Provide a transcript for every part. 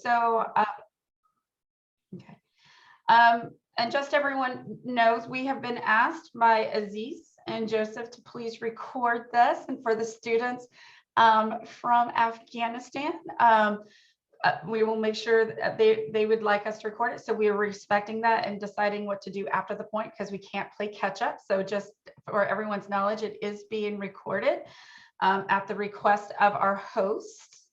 So, okay. And just everyone knows, we have been asked by Aziz and Joseph to please record this, and for the students from Afghanistan, we will make sure that they would like us to record it. So we are respecting that and deciding what to do after the point, because we can't play catch up. So just for everyone's knowledge, it is being recorded at the request of our hosts.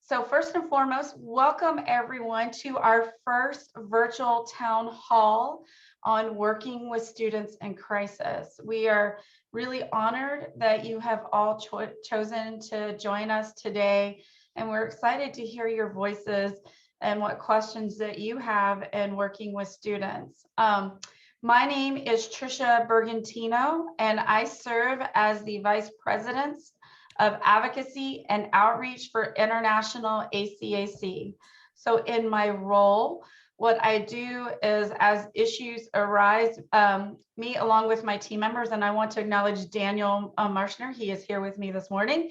So first and foremost, welcome everyone to our first virtual town hall on working with students in crisis. We are really honored that you have all chosen to join us today, and we're excited to hear your voices and what questions that you have in working with students. My name is Trisha Bergantino, and I serve as the Vice President of Advocacy and Outreach for International ACAC. So in my role, what I do is, as issues arise, me along with my team members, and I want to acknowledge Daniel Marshner, he is here with me this morning.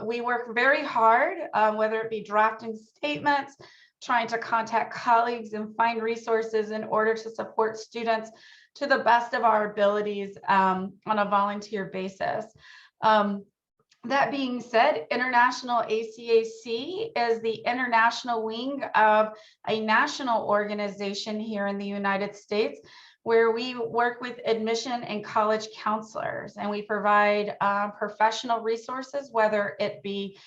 We work very hard, whether it be drafting statements, trying to contact colleagues and find resources in order to support students to the best of our abilities on a volunteer basis. That being said, International ACAC is the international wing of a national organization here in the United States, where we work with admission and college counselors, and we provide professional resources, whether it be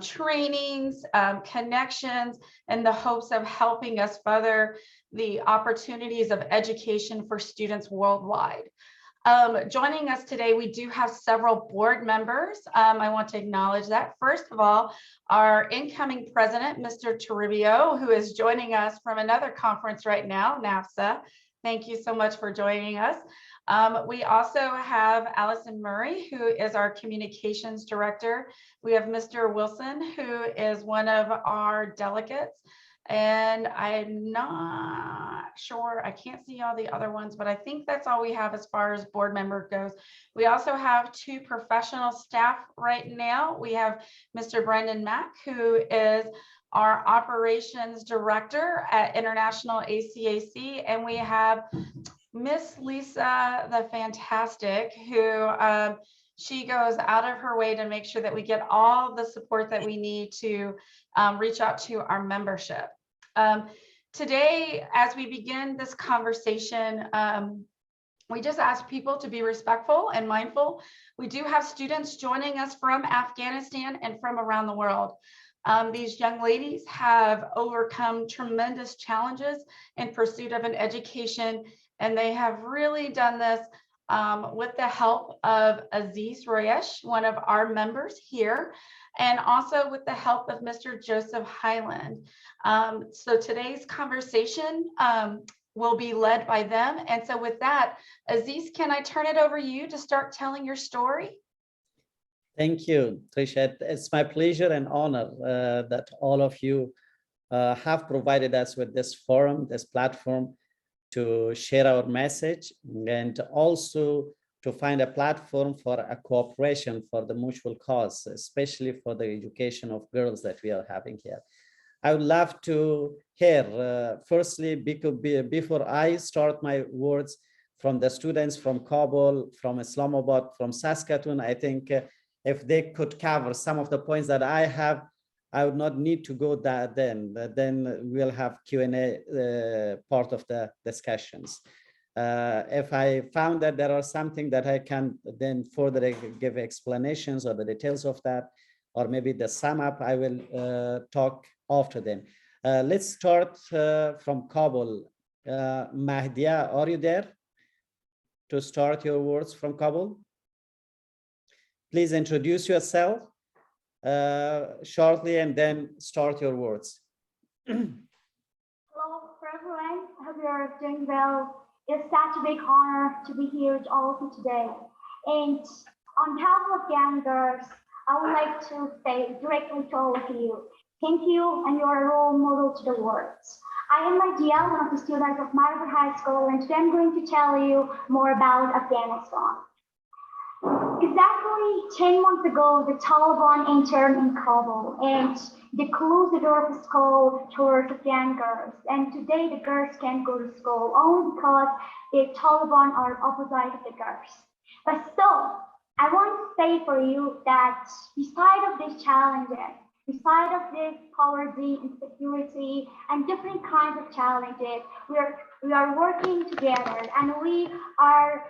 trainings, connections, in the hopes of helping us further the opportunities of education for students worldwide. Joining us today, we do have several board members. I want to acknowledge that. First of all, our incoming president, Mr. Toribio, who is joining us from another conference right now, NAFSA. Thank you so much for joining us. We also have Allison Murray, who is our communications director. We have Mr. Wilson, who is one of our delegates. And I'm not sure, I can't see all the other ones, but I think that's all we have as far as board member goes. We also have two professional staff right now. We have Mr. Brendan Mack, who is our operations director at International ACAC, and we have Miss Lisa the Fantastic, who she goes out of her way to make sure that we get all the support that we need to reach out to our membership. Today, as we begin this conversation, we just ask people to be respectful and mindful. We do have students joining us from Afghanistan and from around the world. These young ladies have overcome tremendous challenges in pursuit of an education, and they have really done this with the help of Aziz Royesh, one of our members here, and also with the help of Mr. Joseph Highland. So today's conversation will be led by them. And so with that, Aziz, can I turn it over to you to start telling your story? Thank you, Trisha. It's my pleasure and honor that all of you have provided us with this forum, this platform, to share our message, and also to find a platform for a cooperation for the mutual cause, especially for the education of girls that we are having here. I would love to hear, firstly, before I start my words, from the students from Kabul, from Islamabad, from Saskatoon. I think if they could cover some of the points that I have, I would not need to go that then we'll have Q&A part of the discussions. If I found that there are something that I can then further give explanations or the details of that, or maybe the sum up, I will talk after them. Let's start from Kabul. Mahdia, are you there to start your words from Kabul? Please introduce yourself shortly and then start your words. Hello, everyone. I hope you are doing well. It's such a big honor to be here with all of you today. And on behalf of Young Girls, I would like to say directly to all of you, thank you, and you are a role model to the world. I am Mahdia, one of the students of Margaret High School, and today I'm going to tell you more about Afghanistan. Exactly 10 months ago, the Taliban entered in Kabul and they closed the door of the school towards Afghan girls. And today the girls can't go to school only because the Taliban are opposite of the girls. But still, I want to say for you that beside of these challenges, beside of this poverty, insecurity, and different kinds of challenges, we are working together and we are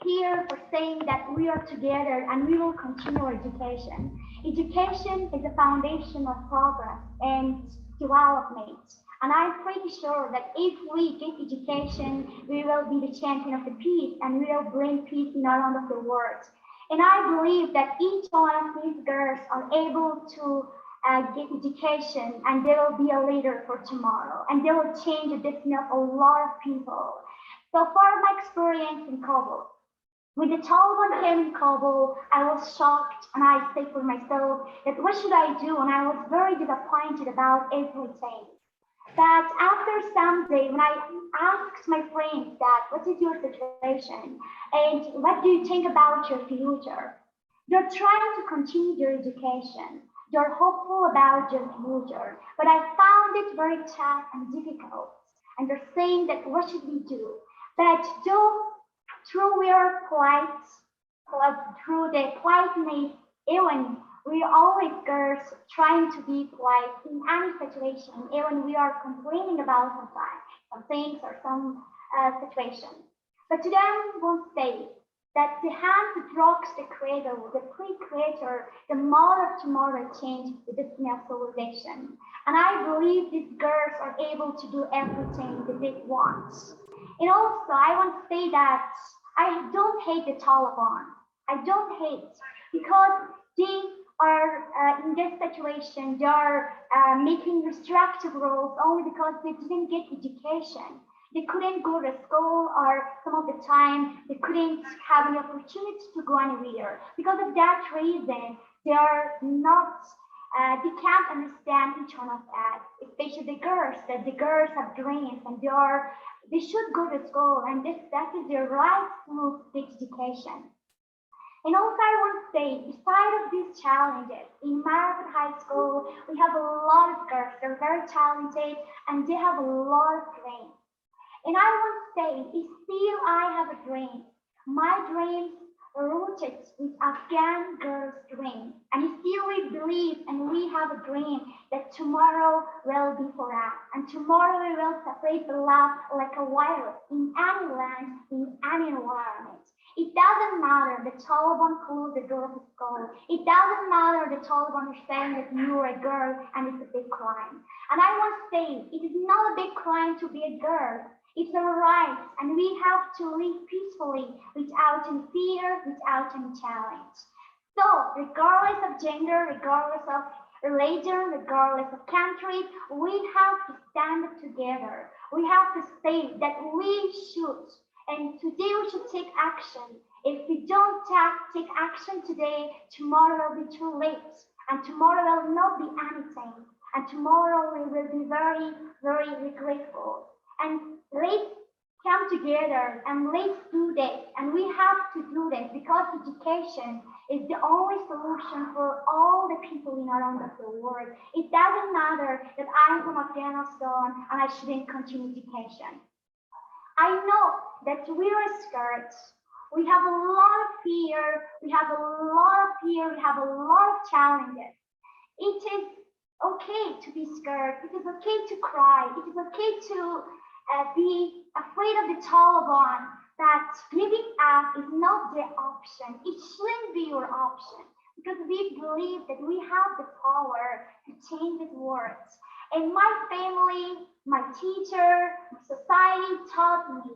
here for saying that we are together and we will continue our education. Education is the foundation of progress and development. And I'm pretty sure that if we get education, we will be the champion of the peace and we will bring peace in around of the world. And I believe that each one of these girls are able to get education and they will be a leader for tomorrow and they will change the destiny of a lot of people. So far, my experience in Kabul, when the Taliban came in Kabul, I was shocked and I said for myself that what should I do? And I was very disappointed about everything. But after some day, when I asked my friends that, what is your situation? And what do you think about your future? They're trying to continue their education. They're hopeful about their future. But I found it very tough and difficult. And they're saying that, what should we do? But through our through the politeness, even we are always girls trying to be polite in any situation, even we are complaining about some things or some situation. But today I want to say that the hand that rocks the cradle, the pre-creator, the mother of tomorrow changed the destiny of civilization. And I believe these girls are able to do everything that they want. And also, I want to say that I don't hate the Taliban. I don't hate because they are in this situation, they are making restrictive rules only because they didn't get education. They couldn't go to school or some of the time they couldn't have an opportunity to go anywhere. Because of that reason, they are not, they can't understand each one of us, especially the girls, that the girls have dreams and they should go to school and that is their right to get education. And also I want to say, beside of these challenges, in Marathon High School, we have a lot of girls, they're very talented and they have a lot of dreams. And I want to say, still I have a dream. My dreams are rooted with Afghan girls' dream. And still we believe and we have a dream that tomorrow will be for us. And tomorrow we will separate the love like a virus in any land, in any environment. It doesn't matter the Taliban closed the door of the school. It doesn't matter the Taliban are saying that you're a girl and it's a big crime. And I want to say, it is not a big crime to be a girl. It's our right, and we have to live peacefully without any fear, without any challenge. So, regardless of gender, regardless of religion, regardless of country, we have to stand together. We have to say that we should, and today we should take action. If we don't take action today, tomorrow will be too late, and tomorrow will not be anything, and tomorrow we will be very, very regretful. And let's come together and let's do this. And we have to do this because education is the only solution for all the people in around the world. It doesn't matter that I'm from Afghanistan and I shouldn't continue education. I know that we are scared. We have a lot of fear. We have a lot of challenges. It is okay to be scared. It is okay to cry. It is okay to be afraid of the Taliban, that giving up is not the option. It shouldn't be your option because we believe that we have the power to change the world. And my family, my teacher, my society taught me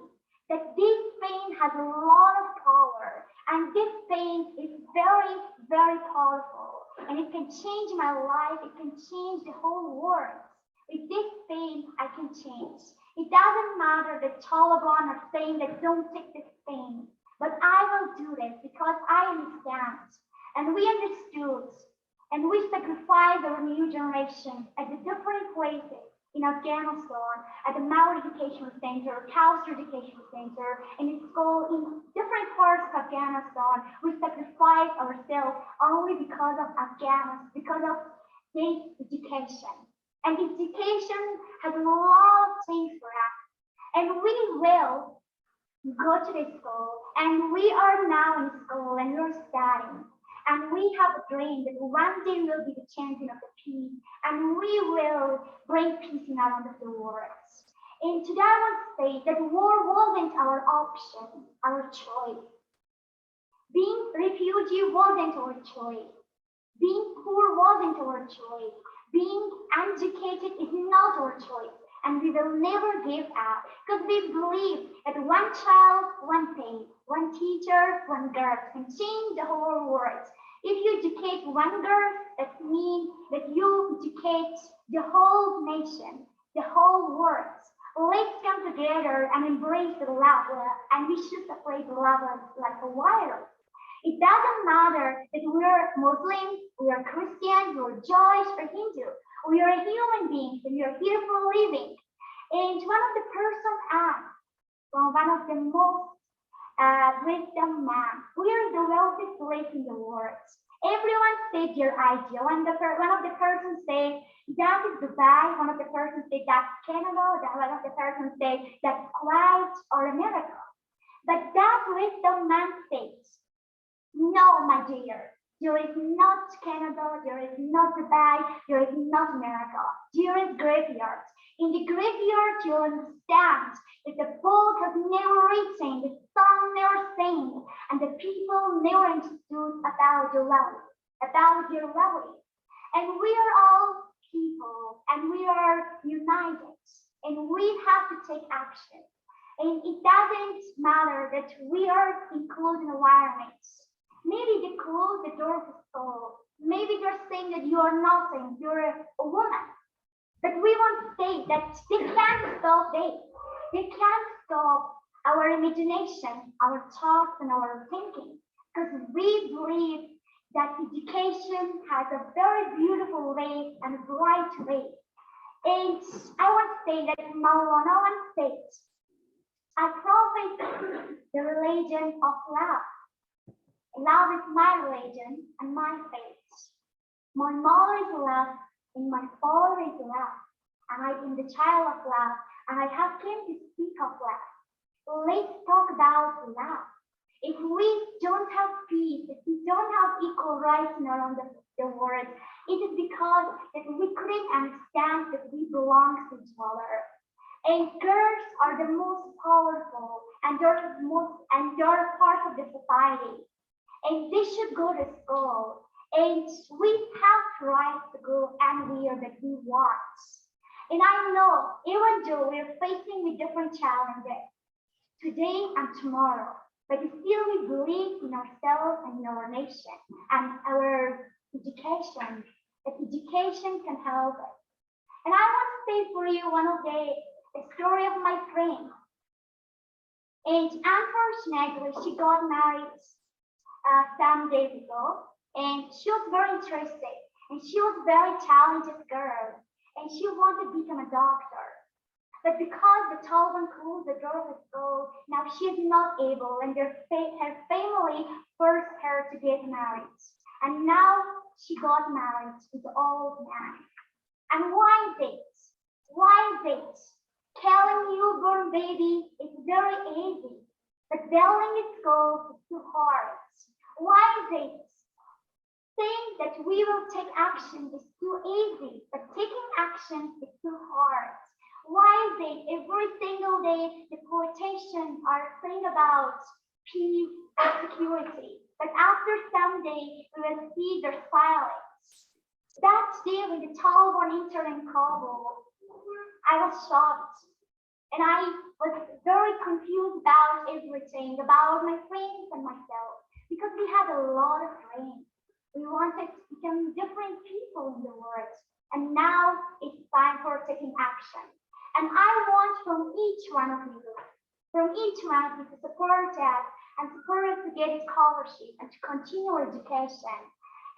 that this pain has a lot of power and this pain is very, very powerful and it can change my life. It can change the whole world. With this pain, I can change. It doesn't matter the Taliban are saying that don't take this pain, but I will do this because I understand. And we understood and we sacrificed our new generation at the different places in Afghanistan, at the Maori Educational Center, Kauser Educational Center, and in school in different parts of Afghanistan. We sacrifice ourselves only because of Afghanistan, because of this education. And education has a lot of things for us. And we will go to the school, and we are now in school, and we're studying. And we have a dream that one day we'll be the champion of the peace, and we will bring peace in our end of the world. And today I want to say that war wasn't our option, our choice. Being refugee wasn't our choice. Being poor wasn't our choice. Being educated is not our choice. And we will never give up, because we believe that one child, one thing, one teacher, one girl can change the whole world. If you educate one girl, that means that you educate the whole nation, the whole world. Let's come together and embrace the love, and we should spread the love like a virus. It doesn't matter that we're Muslims, we are Christian, we're Jewish, or Hindu. We are human beings, and we are here for living. And one of the persons asked from one of the most wisdom man, we are the wealthiest place in the world. Everyone said their idea. One of the persons said that is Dubai. One of the persons said that's Canada. One of the persons said that's Kuwait or America. But that wisdom man says, no, my dear. There is not Canada, there is not Dubai, there is not America. There is graveyard. In the graveyard, you understand that the book has never written, the song never sang, and the people never understood about the love, about their love. And we are all people, and we are united, and we have to take action. And it doesn't matter that we are included in environments. Maybe they close the door of the soul. Maybe they're saying that you are nothing, you're a woman. But we want to say that they can't stop this. They can't stop our imagination, our thoughts, and our thinking. Because we believe that education has a very beautiful way and a bright way. And I want to say that Maulana once said, I profess the religion of love. Love is my religion and my faith. My mother is love and my father is love. And I am the child of love, and I have came to speak of love. Let's talk about love. If we don't have peace, if we don't have equal rights around the world, it is because that we couldn't understand that we belong to each other. And girls are the most powerful, and they're part of the society. And they should go to school, and we have rights to go anywhere that we want. And I know, even though we're facing with different challenges today and tomorrow, but still we believe in ourselves and in our nation and our education, that education can help us. And I want to say for you one of the story of my friend. And unfortunately, she got married some days ago, and she was very interested, and she was a very talented girl, and she wanted to become a doctor. But because the Taliban closed the door of the school, now she is not able, and her family forced her to get married. And now she got married with an old man. And why is it? Why is it? Killing newborn baby is very easy, but building a school is too hard. Why is it? Saying that we will take action is too easy, but taking action is too hard. Why is it every single day the politicians are saying about peace and security, but after some day we will see their silence? That day when the Taliban entered in Kabul, I was shocked, and I was very confused about everything, about my friends and myself. Because we had a lot of dreams. We wanted to become different people in the world. And now it's time for taking action. And I want from each one of you to support us and support us to get a scholarship and to continue education.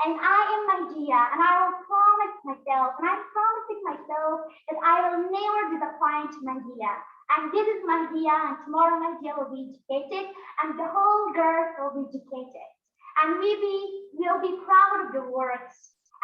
And I am Nadia, and I will promise myself, and I'm promising myself that I will start with a point, Mahdia. And this is Mahdia, and tomorrow Mahdia will be educated, and the whole girls will be educated. And we will be proud of the words,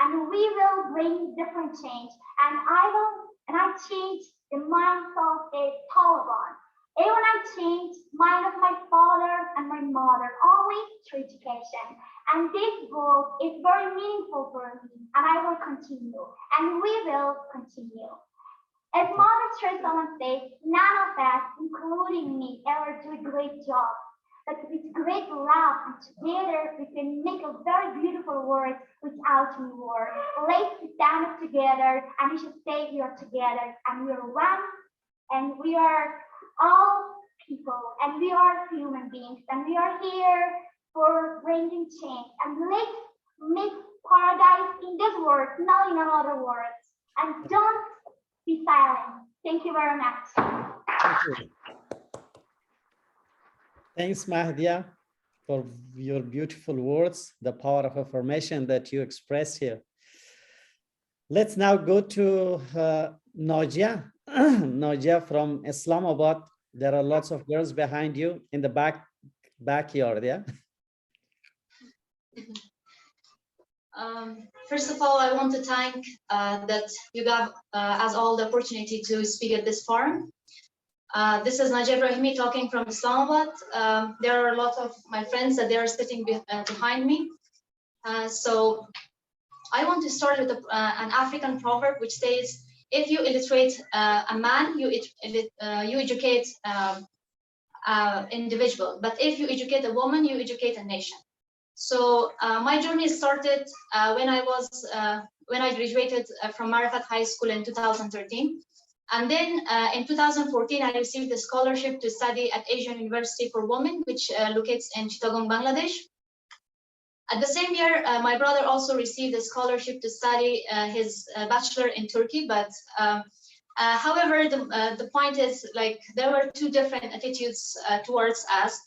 and we will bring different change. And I change the mind of the Taliban. And when I change mind of my father and my mother, always through education. And this book is very meaningful for me, and I will continue, and we will continue. As Mother Teresa says, none of us, including me, ever do a great job. But with great love and together we can make a very beautiful world without any war. Let's stand up together, and we should say we are together, and we are one, and we are all people, and we are human beings, and we are here for bringing change. And let's make paradise in this world, not in another world. And don't be silent. Thank you very much. Thank you. Thanks, Mahdia, for your beautiful words, the power of affirmation that you express here. Let's now go to Najia. Najia from Islamabad. There are lots of girls behind you in the backyard, yeah? First of all, I want to thank that you gave us all the opportunity to speak at this forum. This is Najia Ibrahimi talking from Islamabad. There are a lot of my friends that they are sitting behind me. So I want to start with an African proverb which says, if you illiterate a man, you educate individual. But if you educate a woman, you educate a nation. So my journey started when I graduated from Marifat High School in 2013. And then in 2014, I received a scholarship to study at Asian University for Women, which locates in Chittagong, Bangladesh. At the same year, my brother also received a scholarship to study his bachelor in Turkey. But however, the point is, like, there were two different attitudes towards us.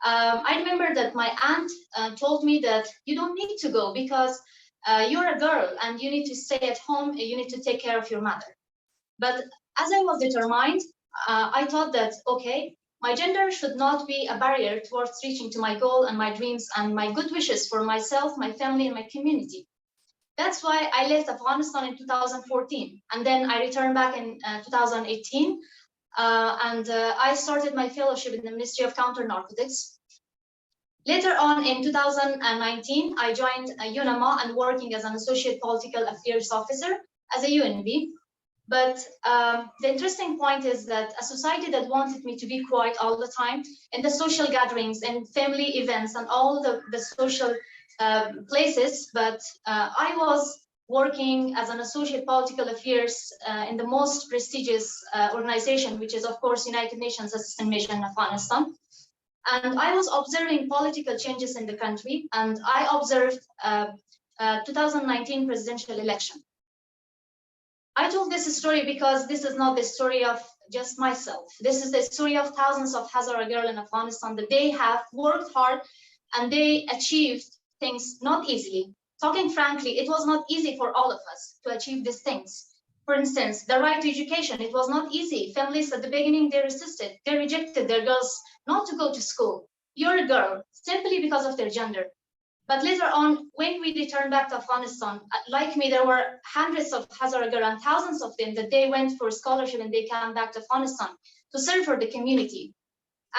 I remember that my aunt told me that you don't need to go because you're a girl and you need to stay at home. You need to take care of your mother. But as I was determined, I thought that, okay, my gender should not be a barrier towards reaching to my goal and my dreams and my good wishes for myself, my family, and my community. That's why I left Afghanistan in 2014. And then I returned back in 2018. And I started my fellowship in the Ministry of Counter-Narcotics. Later on in 2019, I joined UNAMA and working as an Associate Political Affairs Officer as a UNB. But the interesting point is that a society that wanted me to be quiet all the time in the social gatherings and family events and all the social places, but I was working as an Associate Political Affairs in the most prestigious organization, which is, of course, United Nations Assistant Mission in Afghanistan. And I was observing political changes in the country, and I observed 2019 presidential election. I told this story because this is not the story of just myself. This is the story of thousands of Hazara girls in Afghanistan that they have worked hard and they achieved things not easily. Talking frankly, it was not easy for all of us to achieve these things. For instance, the right to education, it was not easy. Families at the beginning, they resisted. They rejected their girls not to go to school. You're a girl, simply because of their gender. But later on, when we returned back to Afghanistan, like me, there were hundreds of Hazara girls and thousands of them that they went for scholarship and they came back to Afghanistan to serve for the community.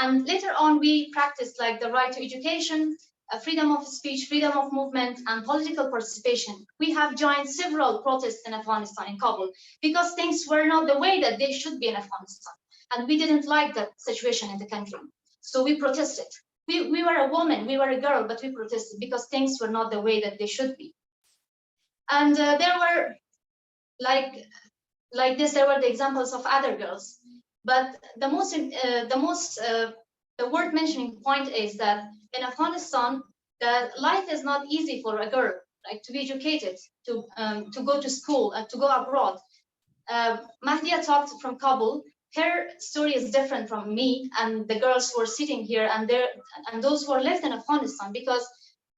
And later on, we practiced like the right to education, freedom of speech, freedom of movement, and political participation. We have joined several protests in Afghanistan, in Kabul, because things were not the way that they should be in Afghanistan. And we didn't like that situation in the country. So we protested. We were a woman, we were a girl, but we protested because things were not the way that they should be. And there were, like this, there were the examples of other girls. But the worth mentioning point is that in Afghanistan, the life is not easy for a girl, like to be educated, to go to school, to go abroad. Mahdia talked from Kabul. Her story is different from me and the girls who are sitting here and those who are left in Afghanistan, because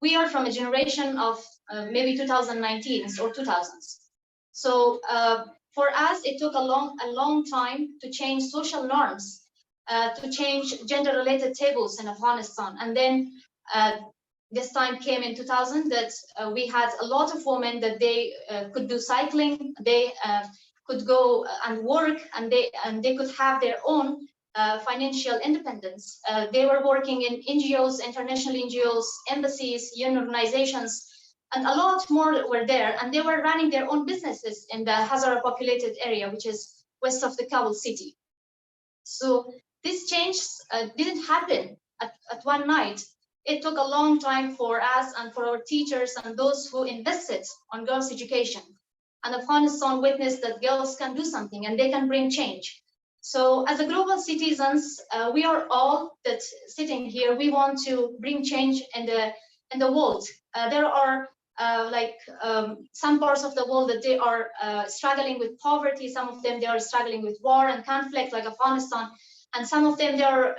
we are from a generation of maybe 2019s or 2000s. So for us, it took a long time to change social norms, to change gender-related tables in Afghanistan. And then this time came in 2000 that we had a lot of women that they could do cycling, they could go and work, and they could have their own financial independence. They were working in NGOs, international NGOs, embassies, union organizations, and a lot more were there, and they were running their own businesses in the Hazara populated area, which is west of the Kabul city. So this change didn't happen at one night. It took a long time for us and for our teachers and those who invested on girls' education. And Afghanistan witnessed that girls can do something and they can bring change. So as a global citizens, we are all that sitting here, we want to bring change in the world. There are some parts of the world that they are struggling with poverty. Some of them, they are struggling with war and conflict like Afghanistan. And some of them, they are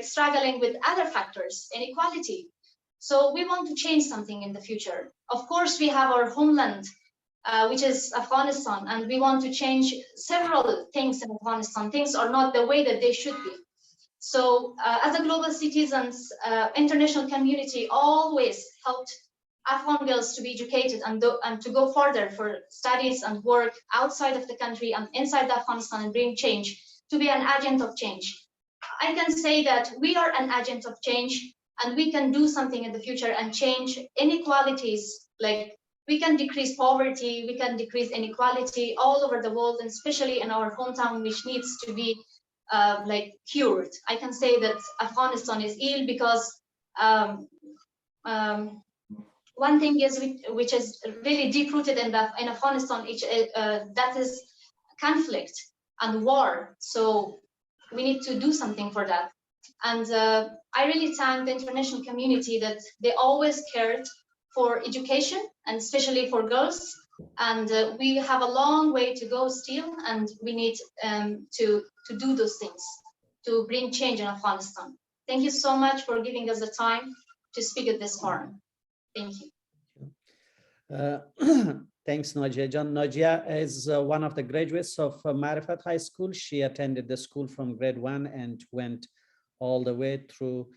struggling with other factors, inequality. So we want to change something in the future. Of course, we have our homeland, which is Afghanistan, and we want to change several things in Afghanistan. Things are not the way that they should be. So as a global citizens, international community always helped Afghan girls to be educated and to go further for studies and work outside of the country and inside Afghanistan and bring change, to be an agent of change. I can say that we are an agent of change and we can do something in the future and change inequalities. Like we can decrease poverty, we can decrease inequality all over the world, and especially in our hometown, which needs to be cured. I can say that Afghanistan is ill because one thing is which is really deep-rooted in Afghanistan, that is conflict and war. So we need to do something for that. And I really thank the international community that they always cared for education, and especially for girls. And we have a long way to go still, and we need to do those things to bring change in Afghanistan. Thank you so much for giving us the time to speak at this forum. Thank you. Thanks, Najia. Najia is one of the graduates of Marifat High School. She attended the school from grade 1 and went all the way through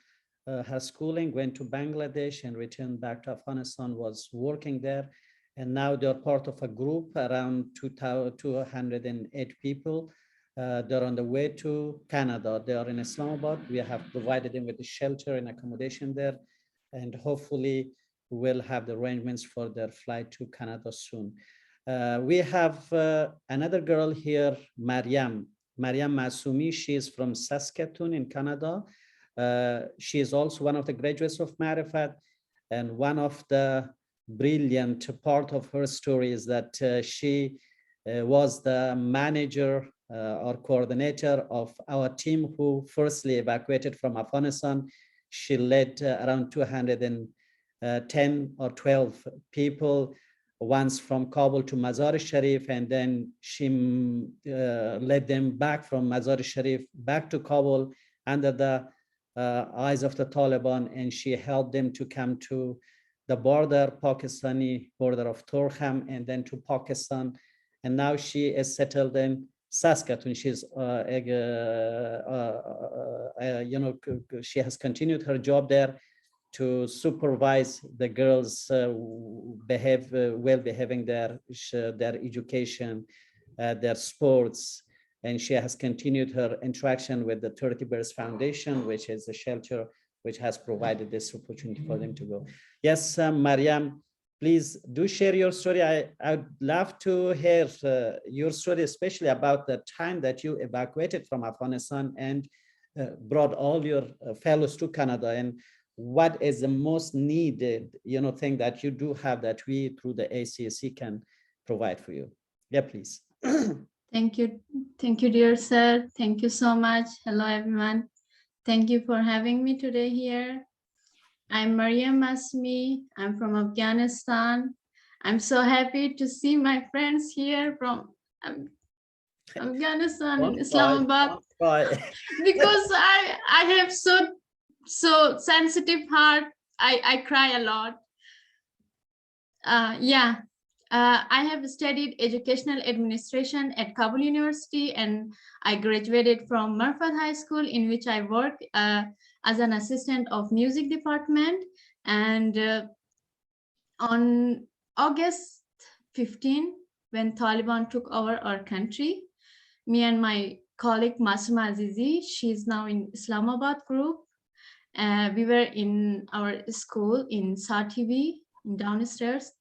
her schooling, went to Bangladesh and returned back to Afghanistan, was working there. And now they're part of a group around 208 people. They're on the way to Canada. They are in Islamabad. We have provided them with the shelter and accommodation there. And hopefully we'll have the arrangements for their flight to Canada soon. We have another girl here, Mariam Masumi. She is from Saskatoon in Canada. She is also one of the graduates of Marifat, and one of the brilliant part of her story is that she was the manager or coordinator of our team who firstly evacuated from Afghanistan. She led around 210 or 12 people, once from Kabul to Mazar-e-Sharif, and then she led them back from Mazar-e-Sharif back to Kabul under the eyes of the Taliban, and she helped them to come to the border, Pakistani border of Torkham, and then to Pakistan. And now she is settled in Saskatoon. She's, she has continued her job there to supervise the girls well behaving their education, their sports. And she has continued her interaction with the 30 Birds Foundation, which is a shelter which has provided this opportunity for them to go. Yes, Mariam, please do share your story. I'd love to hear your story, especially about the time that you evacuated from Afghanistan and brought all your fellows to Canada, and what is the most needed, thing that you do have that we through the ACSC can provide for you. Yeah, please. Thank you, dear sir. Thank you so much. Hello, everyone. Thank you for having me today here. I'm Mariam Masumi. I'm from Afghanistan. I'm so happy to see my friends here from Afghanistan in Islamabad, because I have so sensitive heart. I cry a lot. Yeah, I have studied educational administration at Kabul University, and I graduated from Marfat High School, in which I worked as an assistant of music department. And on August 15, when Taliban took over our country, me and my colleague Masuma Azizi, she's now in Islamabad group. We were in our school in Sativi, downstairs.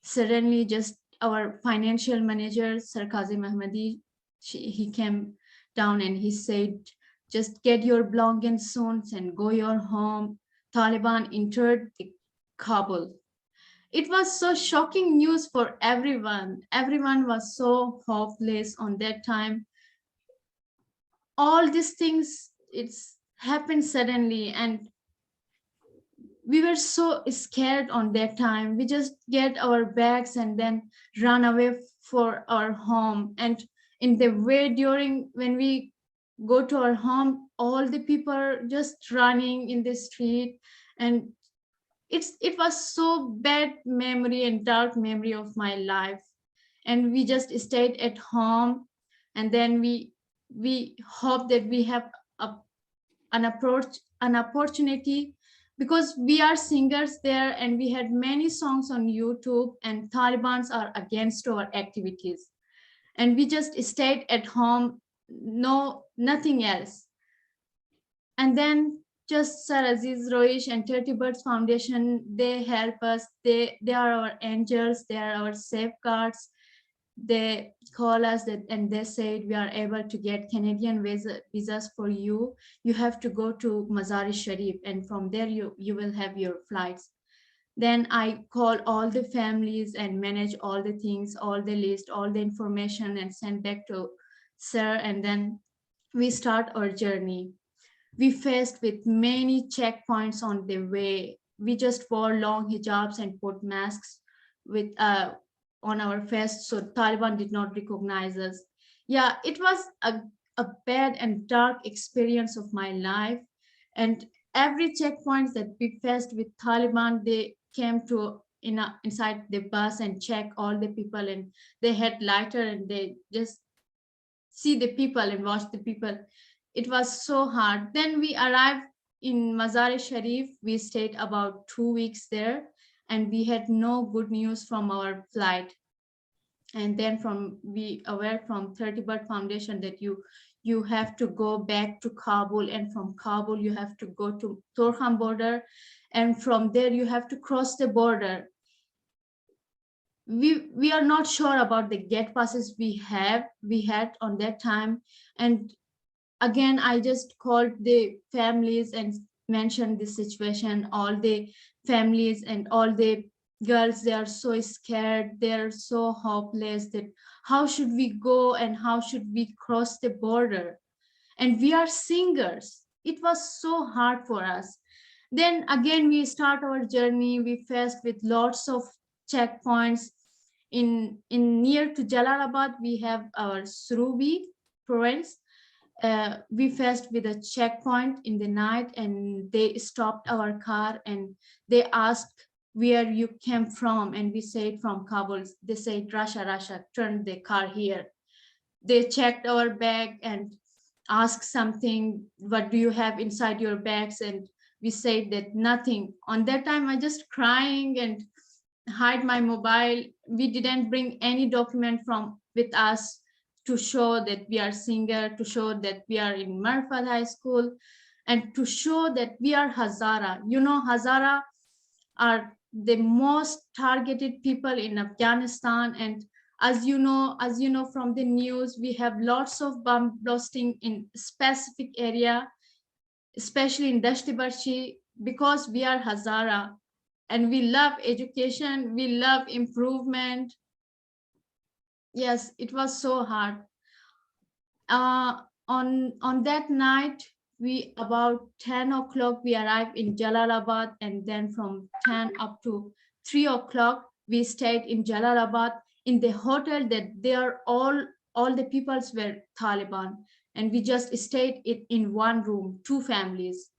Suddenly, just our financial manager, Sir Kazim Ahmadi, he came down and he said, just get your belongings soon and go your home. Taliban entered the Kabul. It was so shocking news for everyone. Everyone was so hopeless on that time. All these things, it's happened suddenly, and we were so scared on that time. We just get our bags and then run away for our home. And in the way, during when we go to our home, all the people are just running in the street, and it was so bad memory and dark memory of my life. And we just stayed at home, and then we hope that we have an opportunity, because we are singers there and we had many songs on YouTube, and Talibans are against our activities. And we just stayed at home, nothing else. And then just Sir Aziz Roish and 30 Birds Foundation, they help us. They are our angels, they are our safeguards. They call us and they said, we are able to get Canadian visas for you. You have to go to Mazar-e-Sharif, and from there you will have your flights. Then I call all the families and manage all the things, all the list, all the information, and send back to Sir. And then we start our journey. We faced with many checkpoints on the way. We just wore long hijabs and put masks with on our face, so Taliban did not recognize us. Yeah, it was a bad and dark experience of my life. And every checkpoint that we faced with Taliban, they came to inside the bus and check all the people, and they had lighter and they just see the people and watch the people. It was so hard. Then we arrived in Mazar-e-Sharif. We stayed about 2 weeks there, and we had no good news from our flight. And then we aware from 30 Bird Foundation that you have to go back to Kabul, and from Kabul you have to go to Torkham border, and from there you have to cross the border. We are not sure about the gate passes we had on that time. And again, I just called the families and mentioned the situation. All the families and all the girls, they are so scared, they're so hopeless, that how should we go and how should we cross the border? And we are singers. It was so hard for us. Then again, we start our journey. We faced with lots of checkpoints. In near to Jalalabad, we have our Surubi province. We faced with a checkpoint in the night, and they stopped our car and they asked where you came from, and we said from Kabul. They said, Rasha, turn the car here. They checked our bag and asked something, what do you have inside your bags? And we said that nothing. On that time, I just crying and hide my mobile. We didn't bring any document with us to show that we are singer, to show that we are in Marfat High School, and to show that we are Hazara. You know, Hazara are the most targeted people in Afghanistan. And as you know from the news, we have lots of bomb blasting in specific area, especially in Dashti Barchi, because we are Hazara and we love education, we love improvement. Yes, it was so hard. On that night, we about 10 o'clock, we arrived in Jalalabad, and then from 10 up to 3 o'clock, we stayed in Jalalabad in the hotel that there all the peoples were Taliban. And we just stayed in one room, 2 families,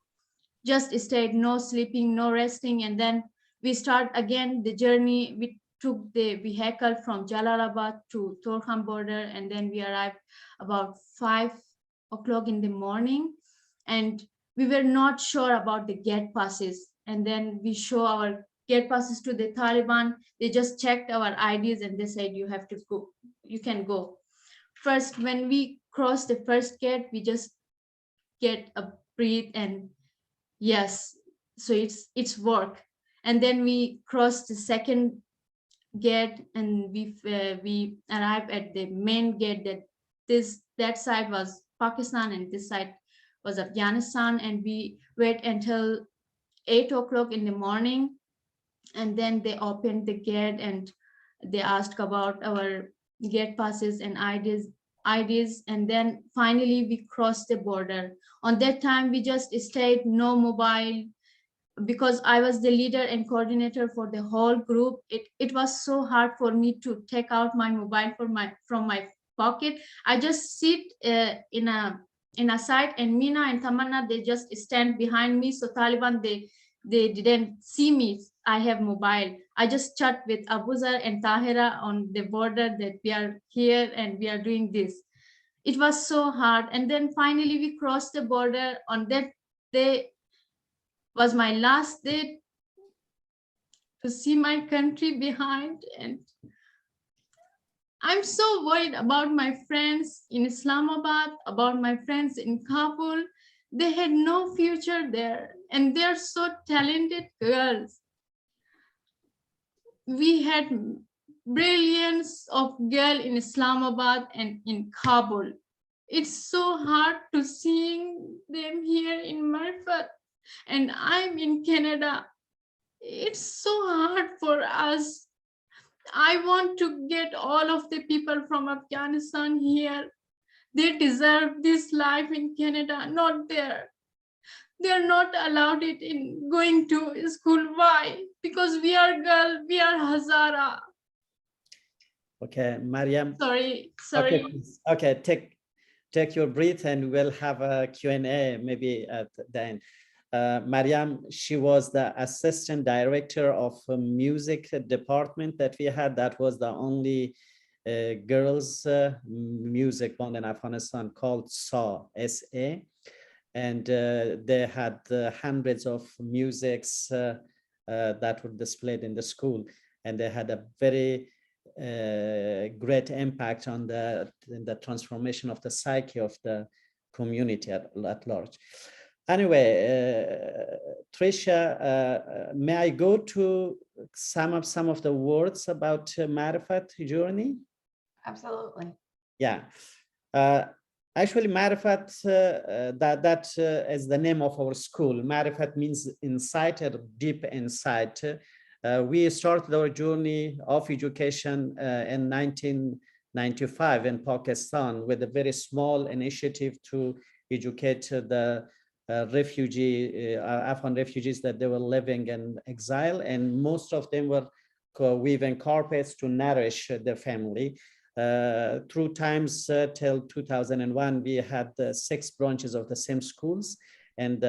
just stayed, no sleeping, no resting. And then we start again the journey. took the vehicle from Jalalabad to Torkham border, and then we arrived about 5 o'clock in the morning, and we were not sure about the gate passes. And then we show our gate passes to the Taliban. They just checked our IDs and they said, you have to go, you can go. First, when we crossed the first gate, we just get a breathe and yes, so it's work. And then we crossed the second gate and we arrived at the main gate. That side was Pakistan and this side was Afghanistan, and we wait until 8 o'clock in the morning, and then they opened the gate and they asked about our gate passes and IDs, and then finally we crossed the border. On that time we just stayed, no mobile, because I was the leader and coordinator for the whole group. It was so hard for me to take out my mobile from my pocket. I just sit in a side, and Mina and Tamanna, they just stand behind me. So Taliban, they didn't see me. I have mobile. I just chat with Abuzar and Tahira on the border that we are here and we are doing this. It was so hard. And then finally we crossed the border. On that day was my last day to see my country behind. And I'm so worried about my friends in Islamabad, about my friends in Kabul. They had no future there, and they're so talented girls. We had brilliance of girl in Islamabad and in Kabul. It's so hard to seeing them here in Marifat, and I'm in Canada. It's so hard for us. I want to get all of the people from Afghanistan here. They deserve this life in Canada, not there. They're not allowed it in going to school. Why? Because we are girl, we are Hazara. Okay, Mariam. Sorry. Okay, take your breath and we'll have a Q&A maybe at the end. Mariam, she was the assistant director of a music department that we had. That was the only girls music band in Afghanistan called SA, S-A. And they had hundreds of musics that were displayed in the school. And they had a very great impact on the transformation of the psyche of the community at large. Anyway, Trisha, may I go to sum up some of the words about Marifat journey? Absolutely. Yeah. Actually, Marifat, that is the name of our school. Marifat means insight or deep insight. We started our journey of education in 1995 in Pakistan with a very small initiative to educate the Afghan refugees that they were living in exile, and most of them were weaving carpets to nourish their family. Through times till 2001, we had 6 branches of the same schools, and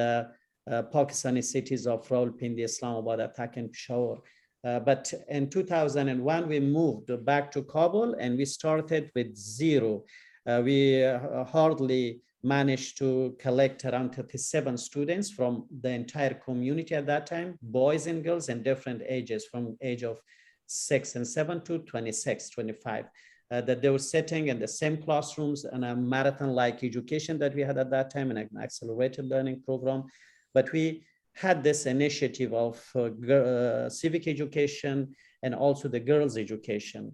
Pakistani cities of Rawalpindi, Islamabad, Attack, and Peshawar. But in 2001, we moved back to Kabul and we started with 0. We hardly managed to collect around 37 students from the entire community at that time, boys and girls in different ages, from age of 6 and 7 to 26, 25. That they were sitting in the same classrooms and a marathon-like education that we had at that time, and an accelerated learning program. But we had this initiative of civic education and also the girls' education.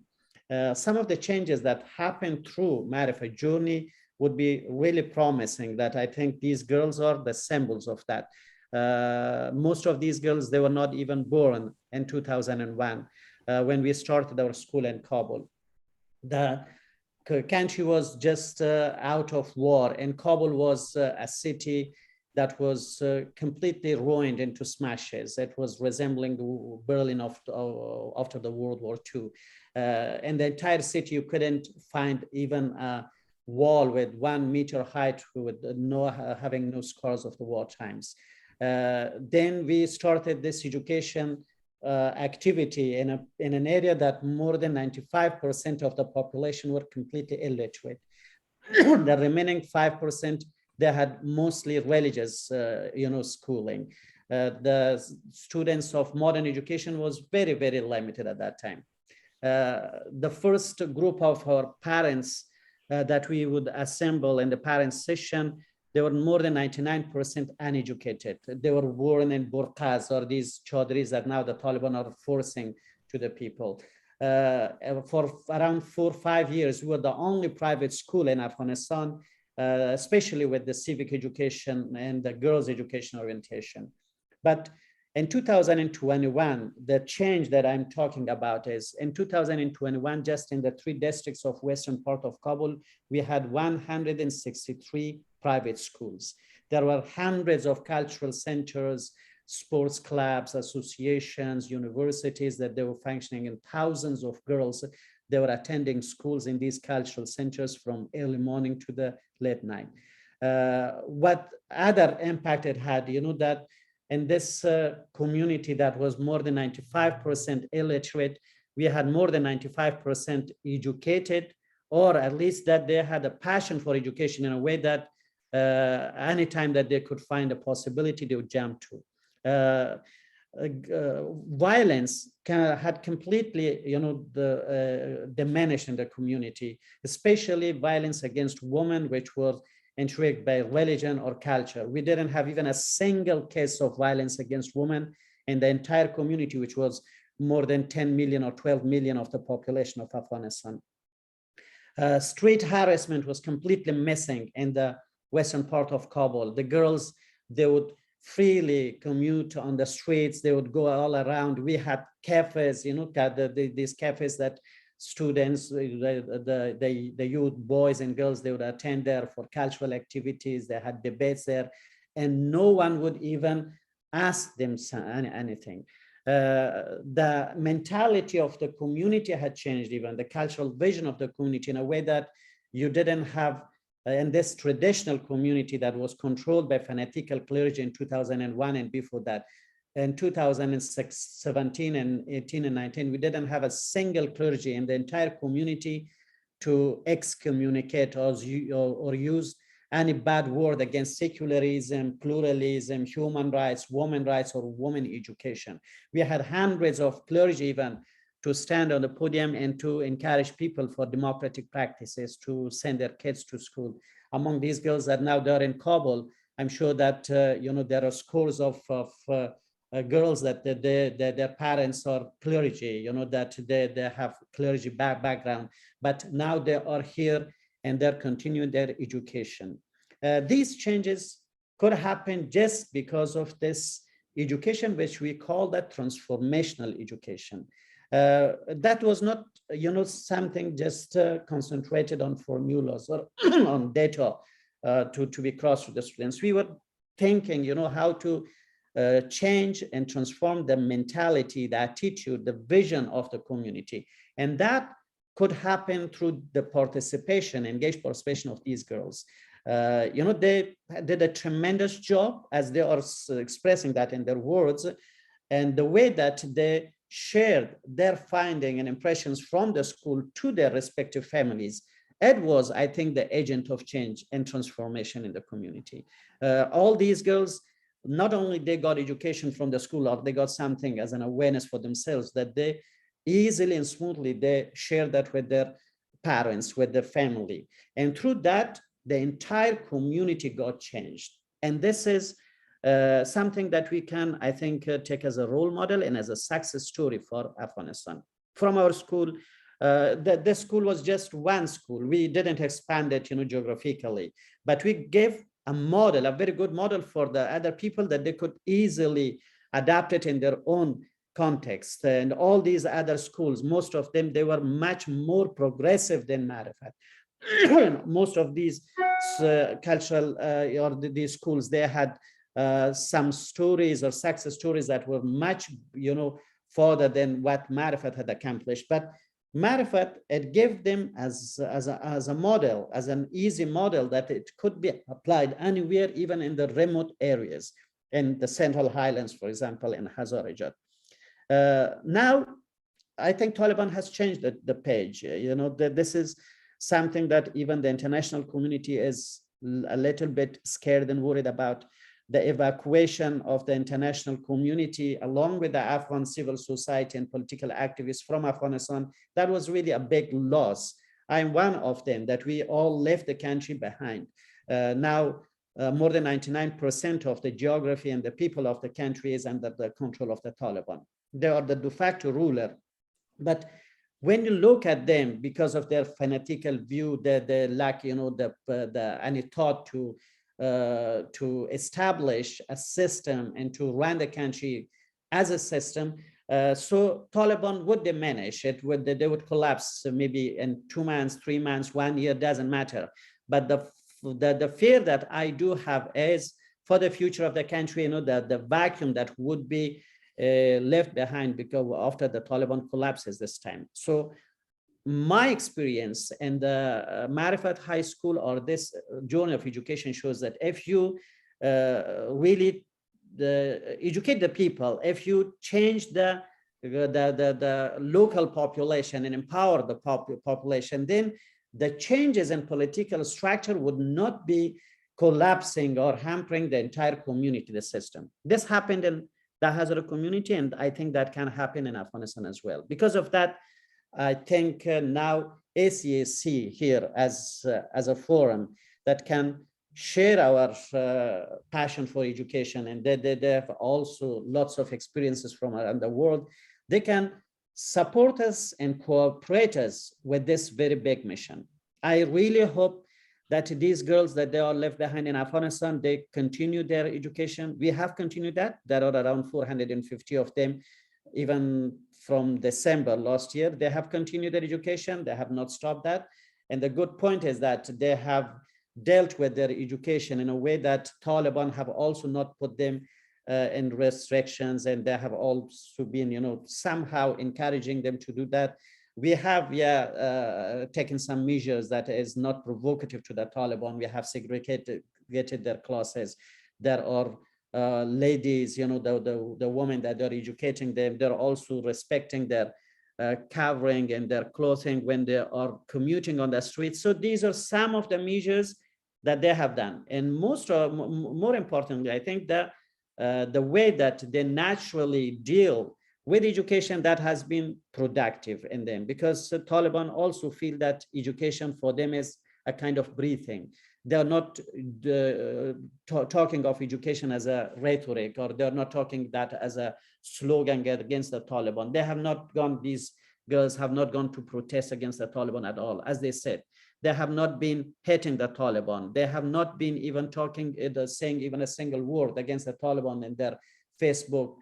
Some of the changes that happened through Marifat journey would be really promising, that I think these girls are the symbols of that. Most of these girls, they were not even born in 2001 when we started our school in Kabul. The country was just out of war, and Kabul was a city that was completely ruined into smashes. It was resembling the Berlin after the World War II. In the entire city, you couldn't find even a wall with 1 meter height with having no scars of the war times. Then we started this education activity in an area that more than 95% of the population were completely illiterate. The remaining 5%, they had mostly religious, schooling. The students of modern education was very, very limited at that time. The first group of our parents that we would assemble in the parents' session, they were more than 99% uneducated. They were born in burqas, or these chaudhries that now the Taliban are forcing to the people. For around 4 or 5 years, we were the only private school in Afghanistan, especially with the civic education and the girls' education orientation. But in 2021, the change that I'm talking about is in 2021, just in the 3 districts of western part of Kabul, we had 163 private schools. There were hundreds of cultural centers, sports clubs, associations, universities that they were functioning, and thousands of girls, they were attending schools in these cultural centers from early morning to the late night. What other impact it had, that in this community that was more than 95% illiterate, we had more than 95% educated, or at least that they had a passion for education in a way that anytime that they could find a possibility, they would jump to. Violence had completely, diminished in the community, especially violence against women, which were intrigued by religion or culture. We didn't have even a single case of violence against women in the entire community, which was more than 10 million or 12 million of the population of Afghanistan. Street harassment was completely missing in the western part of Kabul. The girls, they would freely commute on the streets. They would go all around. We had cafes, these cafes that students, the youth, boys and girls, they would attend there for cultural activities. They had debates there, and no one would even ask them anything. The mentality of the community had changed, even the cultural vision of the community, in a way that you didn't have in this traditional community that was controlled by fanatical clergy in 2001 and before that. In 2006, 17 and 18 and 19, we didn't have a single clergy in the entire community to excommunicate or use any bad word against secularism, pluralism, human rights, women's rights, or women education. We had hundreds of clergy even to stand on the podium and to encourage people for democratic practices, to send their kids to school. Among these girls that now they're in Kabul, I'm sure that there are scores of girls that their parents are clergy, that they have clergy background, but now they are here and they're continuing their education. These changes could happen just because of this education, which we call that transformational education. That was not, something just concentrated on formulas or on data to be crossed with the students. We were thinking, how to change and transform the mentality, the attitude, the vision of the community. And that could happen through the participation, engaged participation of these girls. They did a tremendous job, as they are expressing that in their words, and the way that they shared their finding and impressions from the school to their respective families. It was, I think, the agent of change and transformation in the community. All these girls, not only they got education from the school, or they got something as an awareness for themselves, that they easily and smoothly, they shared that with their parents, with their family. And through that, the entire community got changed. And this is something that we can, I think, take as a role model and as a success story for Afghanistan. From our school, the school was just one school. We didn't expand it, geographically, but we gave a model, a very good model for the other people that they could easily adapt it in their own context. And all these other schools, most of them, they were much more progressive than Marifat. Most of these cultural or these schools, they had some stories or success stories that were much, further than what Marifat had accomplished. But Marifat, it gave them as a model, as an easy model that it could be applied anywhere, even in the remote areas, in the Central Highlands, for example, in Hazarajat. Now, I think Taliban has changed the page. This is something that even the international community is a little bit scared and worried about. The evacuation of the international community, along with the Afghan civil society and political activists from Afghanistan, that was really a big loss. I'm one of them, that we all left the country behind. Now, more than 99% of the geography and the people of the country is under the control of the Taliban. They are the de facto ruler. But when you look at them, because of their fanatical view, the lack, any thought to establish a system and to run the country as a system, so Taliban would diminish it. They would collapse maybe in 2 months, 3 months, 1 year, doesn't matter. But the fear that I do have is for the future of the country, the vacuum that would be left behind because after the Taliban collapses this time. So my experience in the Marifat High School or this journey of education shows that if you really educate the people, if you change the local population and empower the population, then the changes in political structure would not be collapsing or hampering the entire community, the system. This happened in the Hazara community, and I think that can happen in Afghanistan as well. Because of that, I think now ACAC here as a forum that can share our passion for education, and they have also lots of experiences from around the world. They can support us and cooperate us with this very big mission. I really hope that these girls that they are left behind in Afghanistan, they continue their education. We have continued that. There are around 450 of them, even from December last year. They have continued their education. They have not stopped that. And the good point is that they have dealt with their education in a way that Taliban have also not put them in restrictions, and they have also been, somehow encouraging them to do that. We have, taken some measures that is not provocative to the Taliban. We have segregated their classes. There are ladies, the women that they're educating them, they're also respecting their covering and their clothing when they are commuting on the streets. So these are some of the measures that they have done. And more importantly, I think that the way that they naturally deal with education, that has been productive in them, because the Taliban also feel that education for them is a kind of breathing. They're not talking of education as a rhetoric, or they're not talking that as a slogan against the Taliban. They have not gone, these girls have not gone to protest against the Taliban at all. As they said, they have not been hating the Taliban. They have not been even saying even a single word against the Taliban in their Facebook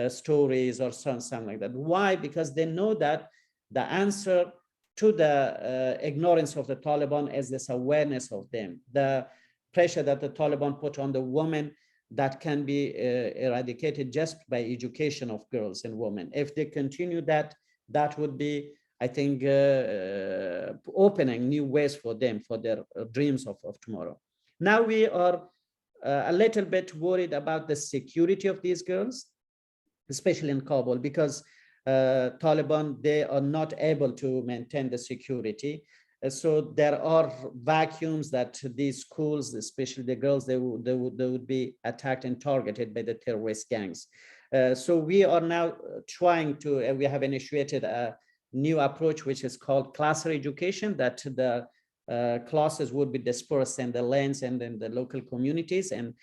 stories or something like that. Why? Because they know that the answer to the ignorance of the Taliban is this awareness of them, the pressure that the Taliban put on the women that can be eradicated just by education of girls and women. If they continue that, that would be, I think, opening new ways for them, for their dreams of tomorrow. Now we are a little bit worried about the security of these girls, especially in Kabul, because Taliban, they are not able to maintain the security. So there are vacuums that these schools, especially the girls, they would be attacked and targeted by the terrorist gangs. So we are now trying to, we have initiated a new approach, which is called cluster education, that the classes would be dispersed in the lanes and in the local communities, and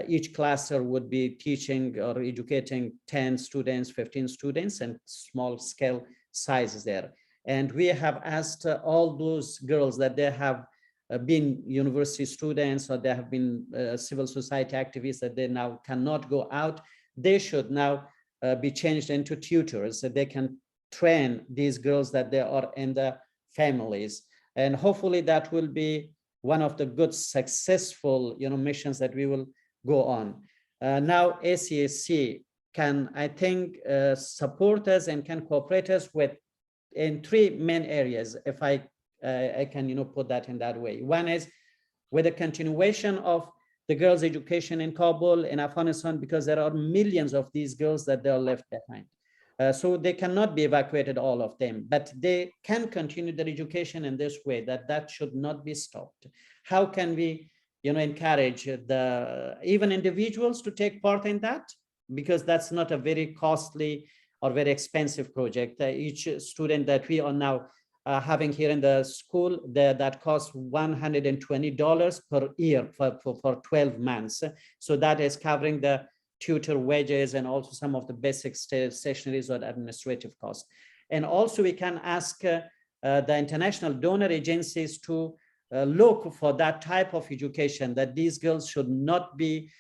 each cluster would be teaching or educating 10 students, 15 students, and small scale sizes there. And we have asked all those girls that they have been university students, or they have been civil society activists, that they now cannot go out. They should now be changed into tutors, so they can train these girls that they are in the families. And hopefully that will be one of the good, successful, missions that we will go on. Now ACAC can, I think, support us and can cooperate us with in 3 main areas, if I can put that in that way. One is with the continuation of the girls' education in Kabul, in Afghanistan, because there are millions of these girls that they are left behind. So they cannot be evacuated, all of them, but they can continue their education in this way, that should not be stopped. How can we, encourage the even individuals to take part in that? Because that's not a very costly or very expensive project. Each student that we are now having here in the school, that costs $120 per year for 12 months. So that is covering the tutor wages and also some of the basic stationaries or administrative costs. And also we can ask the international donor agencies to look for that type of education, that these girls should not be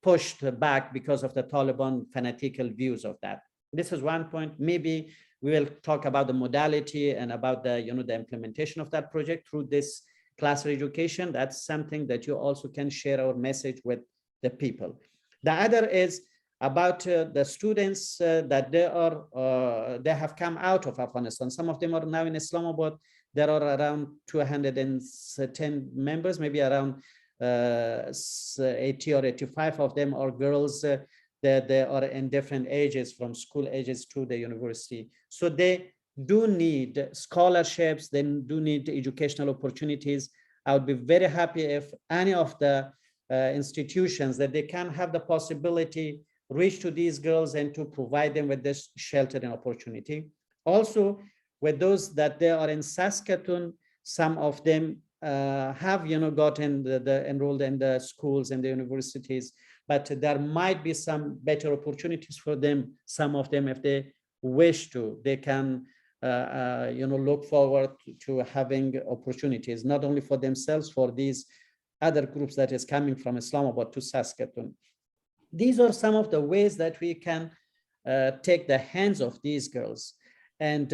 pushed back because of the Taliban fanatical views of that. This is one point. Maybe we will talk about the modality and about the, the implementation of that project through this classroom education. That's something that you also can share our message with the people. The other is about the students that they have come out of Afghanistan. Some of them are now in Islamabad. There are around 210 members, maybe around 80 or 85 of them are girls that they are in different ages, from school ages to the university. So they do need scholarships, they do need educational opportunities. I would be very happy if any of the institutions that they can have the possibility reach to these girls and to provide them with this shelter and opportunity. Also, with those that they are in Saskatoon, some of them have gotten the enrolled in the schools and the universities, but there might be some better opportunities for them. Some of them, if they wish to, they can look forward to having opportunities, not only for themselves, for these other groups that is coming from Islamabad to Saskatoon. These are some of the ways that we can take the hands of these girls. And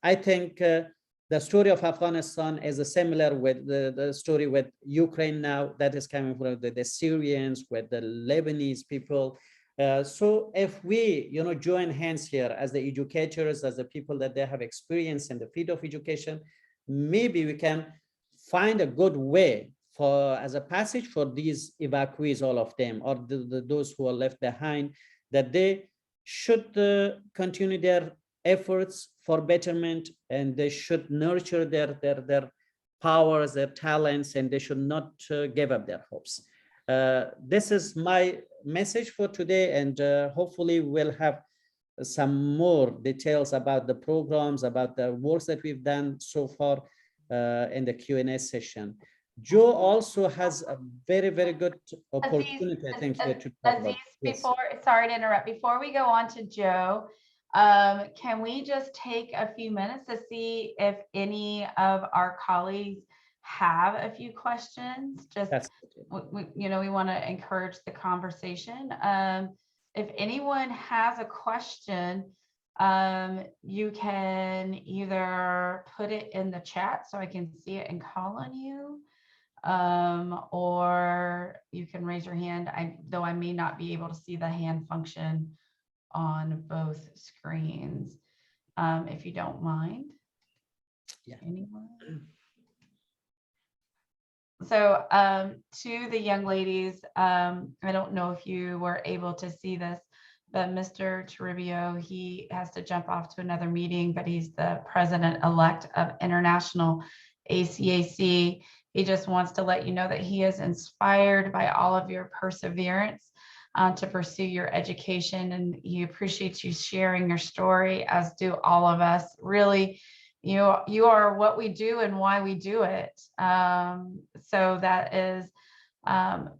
I think the story of Afghanistan is similar with the story with Ukraine now, that is coming from the Syrians, with the Lebanese people. So if we, join hands here as the educators, as the people that they have experience in the field of education, maybe we can find a good way as a passage for these evacuees, all of them, or those who are left behind, that they should continue their efforts for betterment, and they should nurture their powers, their talents, and they should not give up their hopes. This is my message for today, and hopefully we'll have some more details about the programs, about the works that we've done so far in the Q&A session. Joe also has a very, very good opportunity, I think, here to talk about. Aziz, sorry to interrupt, before we go on to Joe, can we just take a few minutes to see if any of our colleagues have a few questions? Just, we want to encourage the conversation. If anyone has a question, you can either put it in the chat so I can see it and call on you, or you can raise your hand, though I may not be able to see the hand function on both screens, if you don't mind. Yeah. Anyone? So to the young ladies, I don't know if you were able to see this, but Mr. Toribio, he has to jump off to another meeting, but he's the president-elect of International ACAC. He just wants to let you know that he is inspired by all of your perseverance to pursue your education, and he appreciates you sharing your story, as do all of us. Really, you are what we do and why we do it. So that is,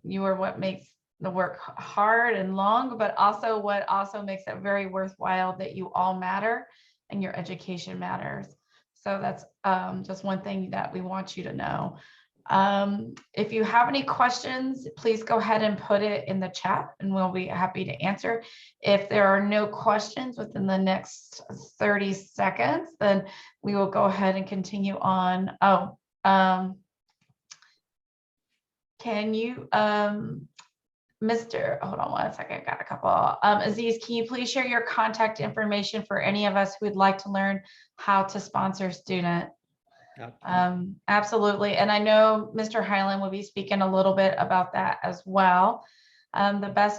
you are what makes the work hard and long, but also what also makes it very worthwhile that you all matter and your education matters. So that's just one thing that we want you to know. If you have any questions, please go ahead and put it in the chat and we'll be happy to answer. If there are no questions within the next 30 seconds, then we will go ahead and continue on. Can you, hold on one second, I got a couple. Aziz, can you please share your contact information for any of us who would like to learn how to sponsor a student? Absolutely. And I know Mr. Highland will be speaking a little bit about that as well.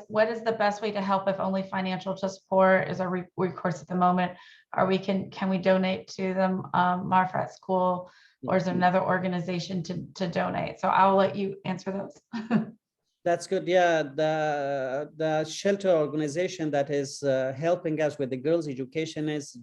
What is the best way to help if only financial support is a recourse at the moment? Can we donate to them, Marfat School, or is there another organization to donate? So I'll let you answer those. That's good. Yeah, the shelter organization that is helping us with the girls' education is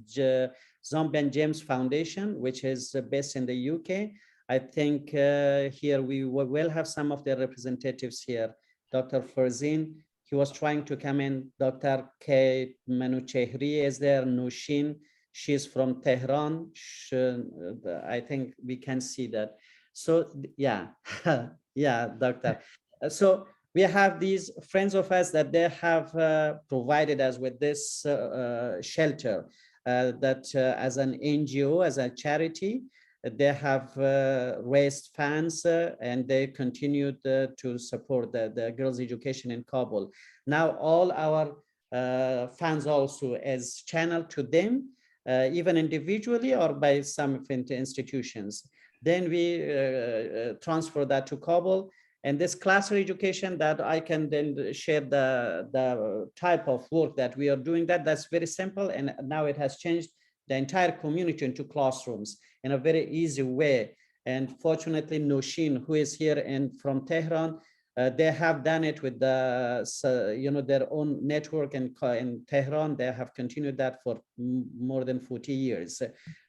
Zombie and James Foundation, which is based in the UK. I think here we will have some of their representatives here. Dr. Farzin, he was trying to come in. Dr. K. Manuchehri is there. Nushin, she's from Tehran. I think we can see that. So yeah, yeah, doctor. So we have these friends of us that they have provided us with this shelter that as an NGO, as a charity, they have raised funds and they continued to support the girls' education in Kabul. Now all our funds also is channeled to them, even individually or by some institutions. Then we transfer that to Kabul. And this classroom education that I can then share the type of work that we are doing, that's very simple. And now it has changed the entire community into classrooms in a very easy way. And fortunately, Nushin, who is here and from Tehran, they have done it with their own network in Tehran. They have continued that for more than 40 years.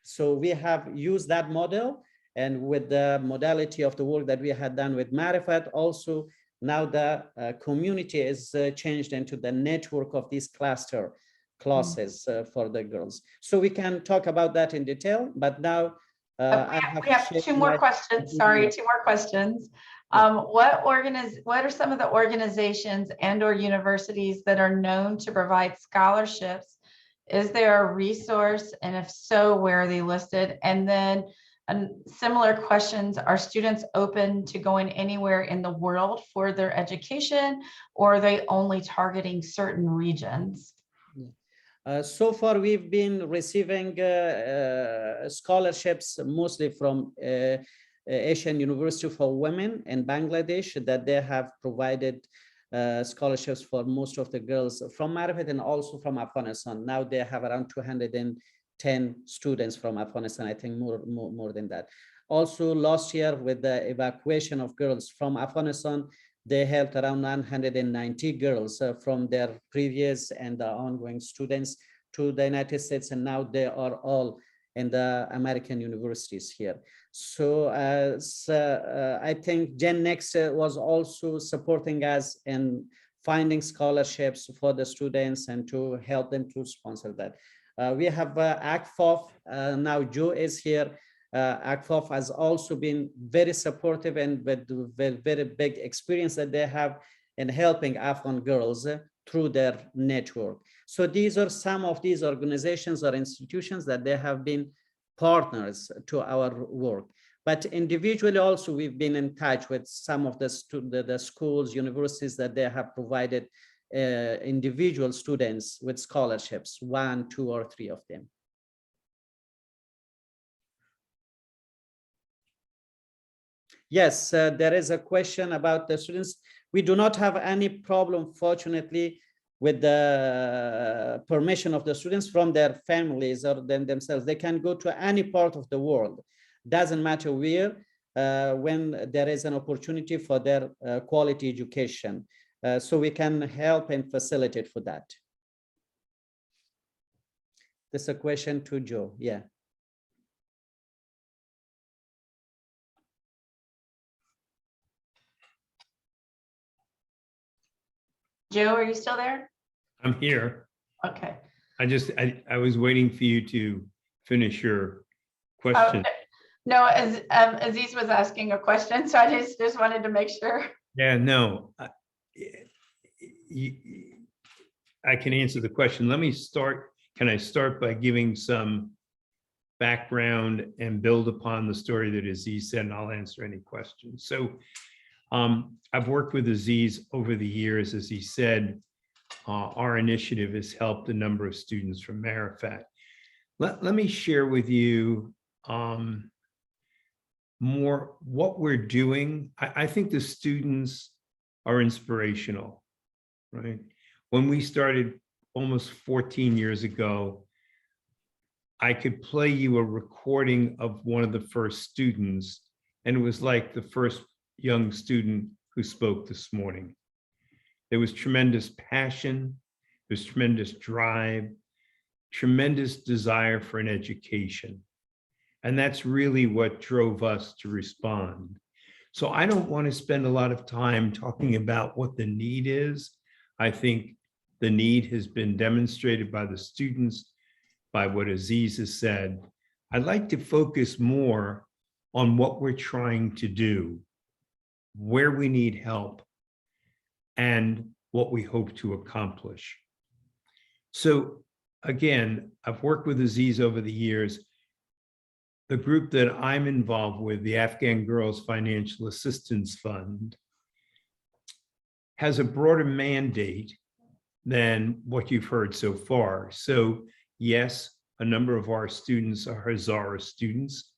So we have used that model. And with the modality of the work that we had done with Marifat, also now the community is changed into the network of these cluster classes for the girls. So we can talk about that in detail, but now we have two more questions. Sorry, two more questions. What are some of the organizations and/or universities that are known to provide scholarships? Is there a resource, and if so, where are they listed? And then, similar questions, are students open to going anywhere in the world for their education, or are they only targeting certain regions? So far, we've been receiving scholarships mostly from Asian University for Women in Bangladesh, that they have provided scholarships for most of the girls from Marifat and also from Afghanistan. Now they have around 210 students from Afghanistan, I think more than that. Also last year with the evacuation of girls from Afghanistan, they helped around 990 girls from their previous and the ongoing students to the United States, and now they are all in the American universities here. So I think Gen Next was also supporting us in finding scholarships for the students and to help them to sponsor that. We have ACFOF, now Joe is here. ACFOF has also been very supportive and with very big experience that they have in helping Afghan girls through their network. So these are some of these organizations or institutions that they have been partners to our work. But individually also, we've been in touch with some of the schools, universities that they have provided individual students with scholarships, 1, 2, or 3 of them. Yes, there is a question about the students. We do not have any problem, fortunately, with the permission of the students from their families or themselves. They can go to any part of the world. Doesn't matter where, when there is an opportunity for their quality education. So we can help and facilitate for that. This is a question to Joe, yeah. Joe, are you still there? I'm here. Okay. I was waiting for you to finish your question. No, as Aziz was asking a question, so I just wanted to make sure. Yeah, no. I can answer the question. Let me start. Can I start by giving some background and build upon the story that Aziz said, and I'll answer any questions. So I've worked with Aziz over the years. As he said, our initiative has helped a number of students from Marifat. Let me share with you more what we're doing. I think the students are inspirational. right? When we started almost 14 years ago, I could play you a recording of one of the first students, and it was like the first young student who spoke this morning. There was tremendous passion, there's tremendous drive, tremendous desire for an education. And that's really what drove us to respond. So I don't want to spend a lot of time talking about what the need is. I think the need has been demonstrated by the students, by what Aziz has said. I'd like to focus more on what we're trying to do, where we need help, and what we hope to accomplish. So again, I've worked with Aziz over the years. The group that I'm involved with, the Afghan Girls Financial Assistance Fund, has a broader mandate than what you've heard so far. So yes, a number of our students are Hazara students,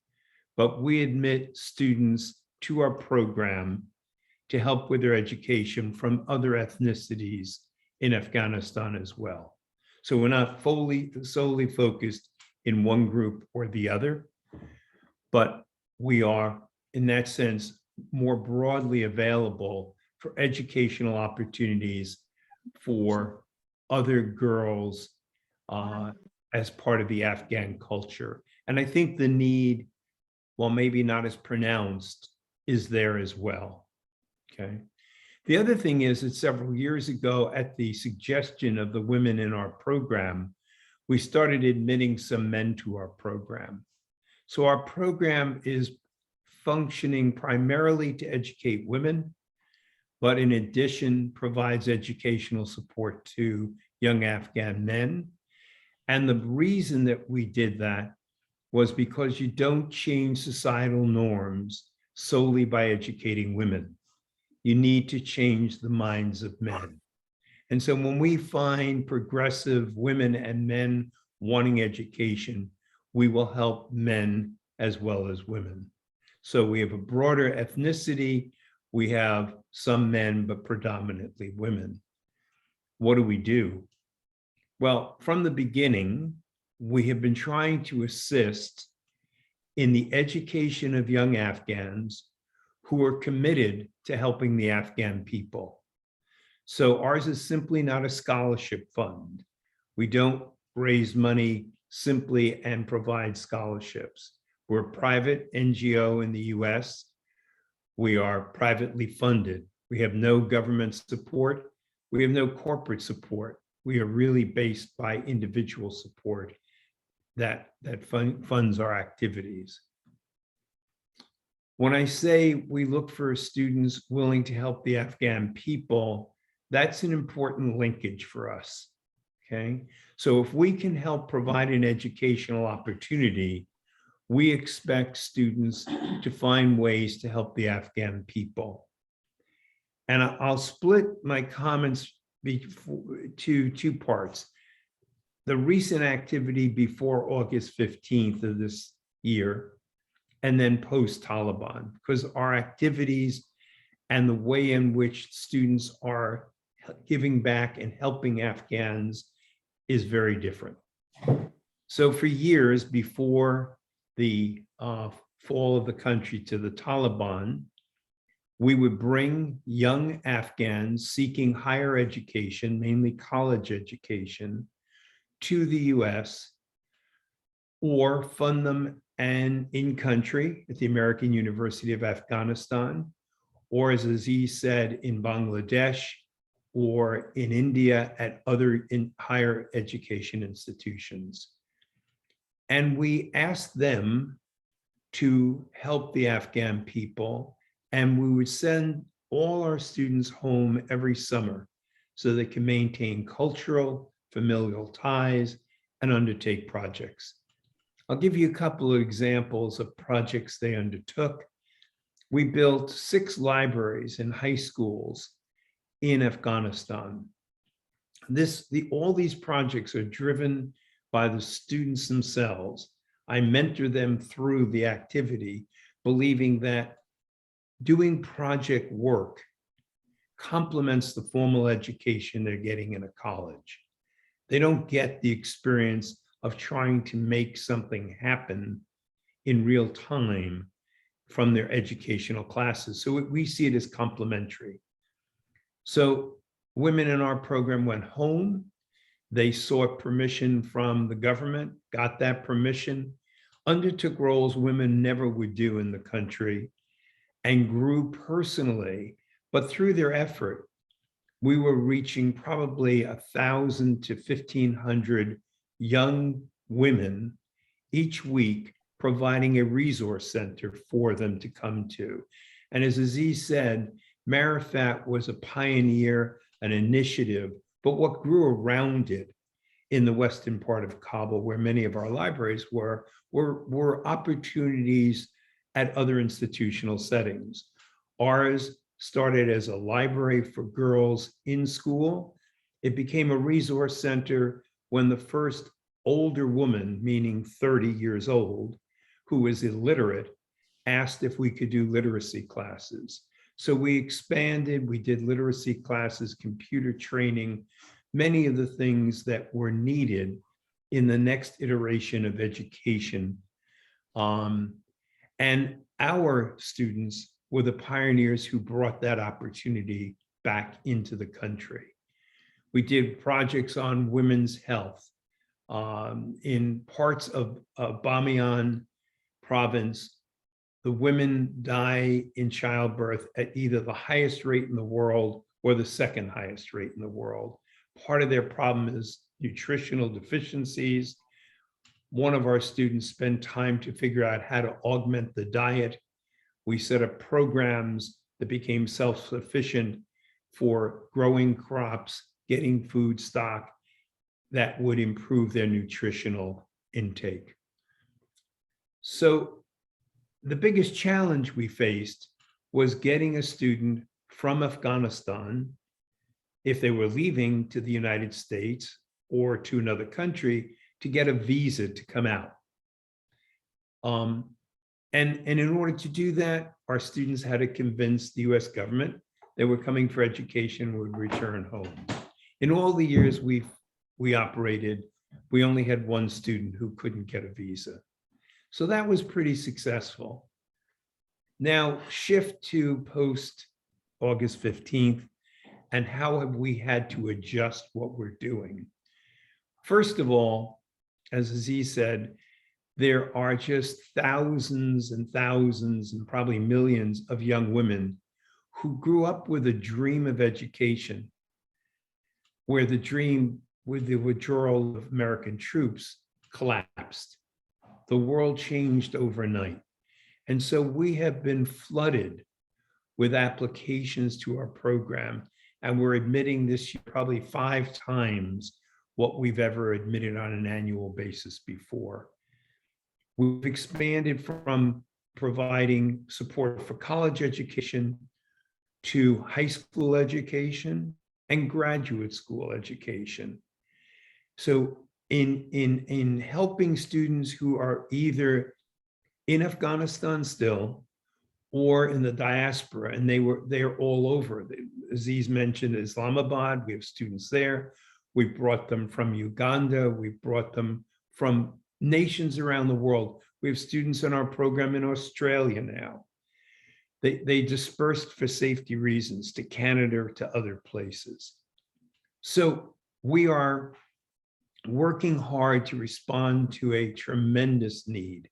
but we admit students to our program to help with their education from other ethnicities in Afghanistan as well. So we're not solely focused in one group or the other, but we are, in that sense, more broadly available for educational opportunities for other girls as part of the Afghan culture. And I think the need, while maybe not as pronounced, is there as well. Okay. The other thing is that several years ago, at the suggestion of the women in our program, we started admitting some men to our program. So our program is functioning primarily to educate women, but in addition provides educational support to young Afghan men. And the reason that we did that was because you don't change societal norms solely by educating women. You need to change the minds of men. And so when we find progressive women and men wanting education, we will help men as well as women. So we have a broader ethnicity. We have some men, but predominantly women. What do? Well, from the beginning, we have been trying to assist in the education of young Afghans who are committed to helping the Afghan people. So ours is simply not a scholarship fund. We don't raise money simply and provide scholarships. We're a private NGO in the US. We are privately funded. We have no government support. We have no corporate support. We are really based by individual support that funds our activities. When I say we look for students willing to help the Afghan people, that's an important linkage for us, okay? So if we can help provide an educational opportunity, we expect students to find ways to help the Afghan people. And I'll split my comments to two parts. The recent activity before August 15th of this year, and then post-Taliban, because our activities and the way in which students are giving back and helping Afghans is very different. So for years before the fall of the country to the Taliban, we would bring young Afghans seeking higher education, mainly college education, to the US or fund them and in country at the American University of Afghanistan, or as Aziz said, in Bangladesh or in India at other higher education institutions. And we asked them to help the Afghan people, and we would send all our students home every summer so they can maintain cultural, familial ties and undertake projects. I'll give you a couple of examples of projects they undertook. We built 6 libraries in high schools in Afghanistan. All these projects are driven by the students themselves. I mentor them through the activity, believing that doing project work complements the formal education they're getting in a college. They don't get the experience of trying to make something happen in real time from their educational classes. So we see it as complementary. So women in our program went home. They sought permission from the government, got that permission, undertook roles women never would do in the country, and grew personally. But through their effort, we were reaching probably 1,000 to 1,500 young women each week, providing a resource center for them to come to. And as Aziz said, Marifat was a pioneer, an initiative, but what grew around it in the western part of Kabul, where many of our libraries were opportunities at other institutional settings. Ours started as a library for girls in school. It became a resource center when the first older woman, meaning 30 years old, who was illiterate, asked if we could do literacy classes. So we expanded, we did literacy classes, computer training, many of the things that were needed in the next iteration of education. And our students were the pioneers who brought that opportunity back into the country. We did projects on women's health. In parts of Bamiyan province, the women die in childbirth at either the highest rate in the world or the second highest rate in the world. Part of their problem is nutritional deficiencies. One of our students spent time to figure out how to augment the diet. We set up programs that became self-sufficient for growing crops, getting food stock that would improve their nutritional intake. So the biggest challenge we faced was getting a student from Afghanistan, if they were leaving to the United States or to another country, to get a visa to come out. And in order to do that, our students had to convince the US government they were coming for education, would return home. In all the years we operated, we only had one student who couldn't get a visa. So that was pretty successful. Now shift to post August 15th, and how have we had to adjust what we're doing? First of all, as Aziz said, there are just thousands and thousands and probably millions of young women who grew up with a dream of education, where the dream with the withdrawal of American troops collapsed. The world changed overnight. And so we have been flooded with applications to our program, and we're admitting this year probably 5 times what we've ever admitted on an annual basis before. We've expanded from providing support for college education to high school education and graduate school education. So in helping students who are either in Afghanistan still or in the diaspora, and they're all over. Aziz mentioned Islamabad, we have students there. We brought them from Uganda, we brought them from nations around the world. We have students in our program in Australia now. They dispersed for safety reasons to Canada or to other places. So we are working hard to respond to a tremendous need.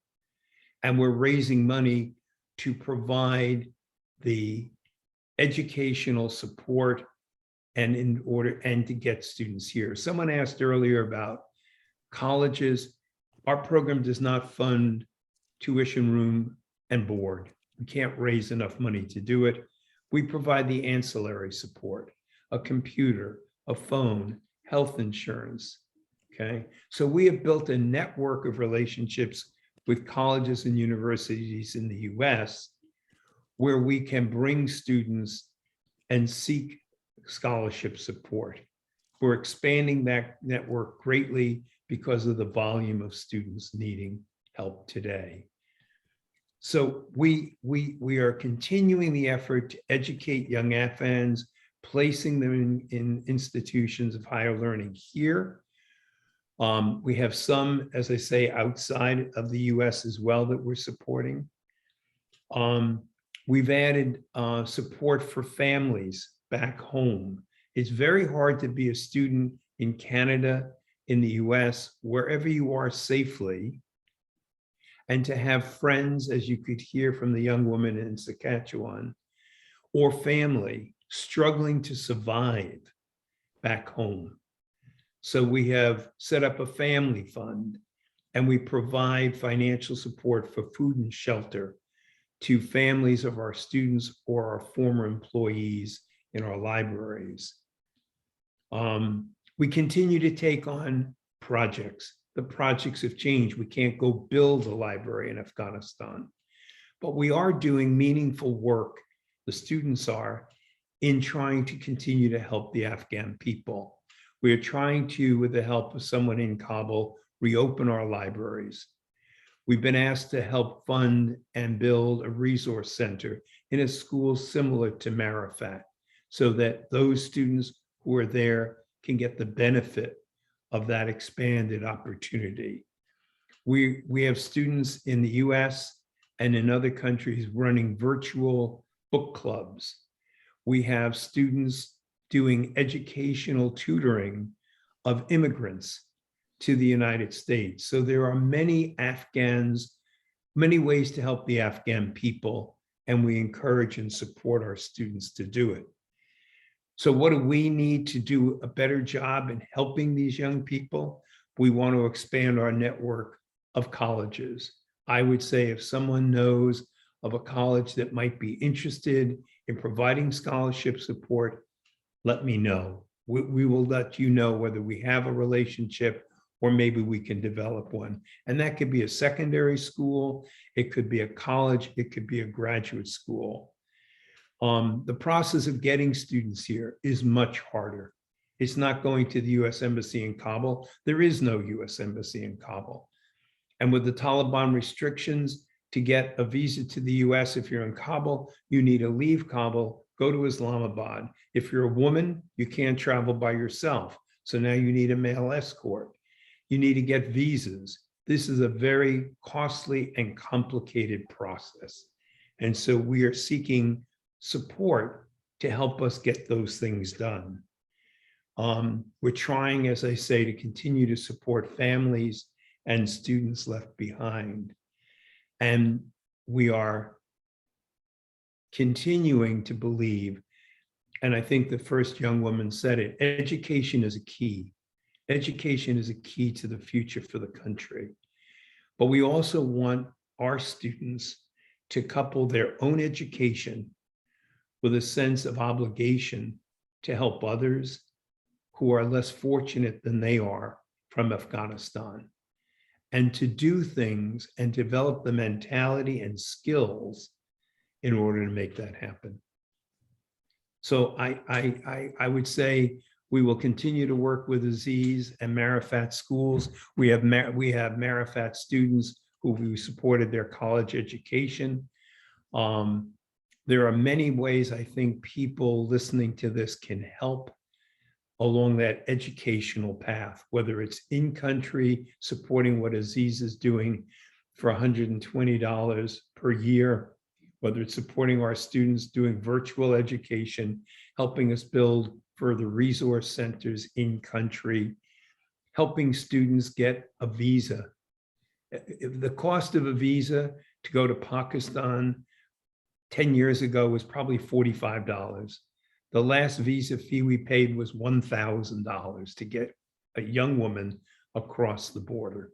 And we're raising money to provide the educational support and to get students here. Someone asked earlier about colleges. Our program does not fund tuition, room, and board. We can't raise enough money to do it. We provide the ancillary support, a computer, a phone, health insurance, okay? So we have built a network of relationships with colleges and universities in the US where we can bring students and seek scholarship support. We're expanding that network greatly because of the volume of students needing help today. So we are continuing the effort to educate young Afghans, placing them in institutions of higher learning here. We have some, as I say, outside of the US as well that we're supporting. We've added support for families back home. It's very hard to be a student in Canada, in the US, wherever you are safely, and to have friends, as you could hear from the young woman in Saskatchewan, or family struggling to survive back home. So we have set up a family fund, and we provide financial support for food and shelter to families of our students or our former employees in our libraries. We continue to take on projects. The projects have changed. We can't go build a library in Afghanistan, but we are doing meaningful work, the students are, in trying to continue to help the Afghan people. We are trying to, with the help of someone in Kabul, reopen our libraries. We've been asked to help fund and build a resource center in a school similar to Marifat, so that those students who are there can get the benefit of that expanded opportunity. We have students in the US and in other countries running virtual book clubs. We have students doing educational tutoring of immigrants to the United States. So there are many Afghans, many ways to help the Afghan people, and we encourage and support our students to do it. So what do we need to do a better job in helping these young people? We want to expand our network of colleges. I would say if someone knows of a college that might be interested in providing scholarship support, let me know. We will let you know whether we have a relationship or maybe we can develop one. And that could be a secondary school, it could be a college, it could be a graduate school. The process of getting students here is much harder. It's not going to the US Embassy in Kabul. There is no US Embassy in Kabul. And with the Taliban restrictions, to get a visa to the US, if you're in Kabul, you need to leave Kabul, go to Islamabad. If you're a woman, you can't travel by yourself. So now you need a male escort. You need to get visas. This is a very costly and complicated process. And so we are seeking support to help us get those things done. We're trying, as I say, to continue to support families and students left behind. And we are continuing to believe, and I think the first young woman said it, education is a key. Education is a key to the future for the country. But we also want our students to couple their own education with a sense of obligation to help others who are less fortunate than they are from Afghanistan, and to do things and develop the mentality and skills in order to make that happen. So I would say we will continue to work with Aziz and Marifat schools. We have Marifat students who we supported their college education. There are many ways I think people listening to this can help along that educational path, whether it's in country, supporting what Aziz is doing for $120 per year, whether it's supporting our students doing virtual education, helping us build further resource centers in country, helping students get a visa. The cost of a visa to go to Pakistan 10 years ago was probably $45. The last visa fee we paid was $1,000 to get a young woman across the border.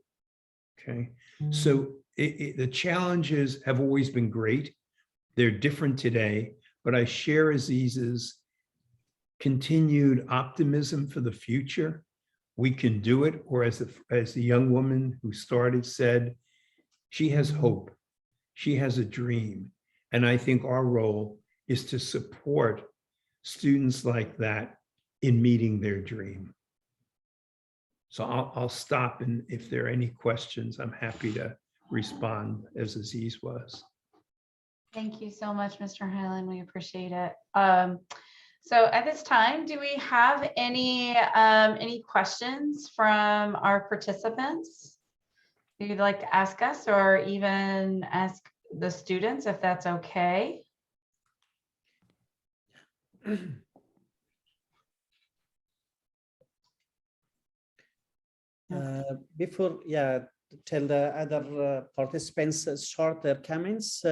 Okay, so the challenges have always been great. They're different today, but I share Aziz's continued optimism for the future. We can do it, or as the young woman who started said, she has hope, she has a dream. And I think our role is to support students like that in meeting their dream. So I'll stop, and if there are any questions, I'm happy to respond as Aziz was. Thank you so much, Mr. Hyland. We appreciate it. So at this time, do we have any questions from our participants? You'd like to ask us or even ask the students if that's okay? Before, tell the other participants start their comments.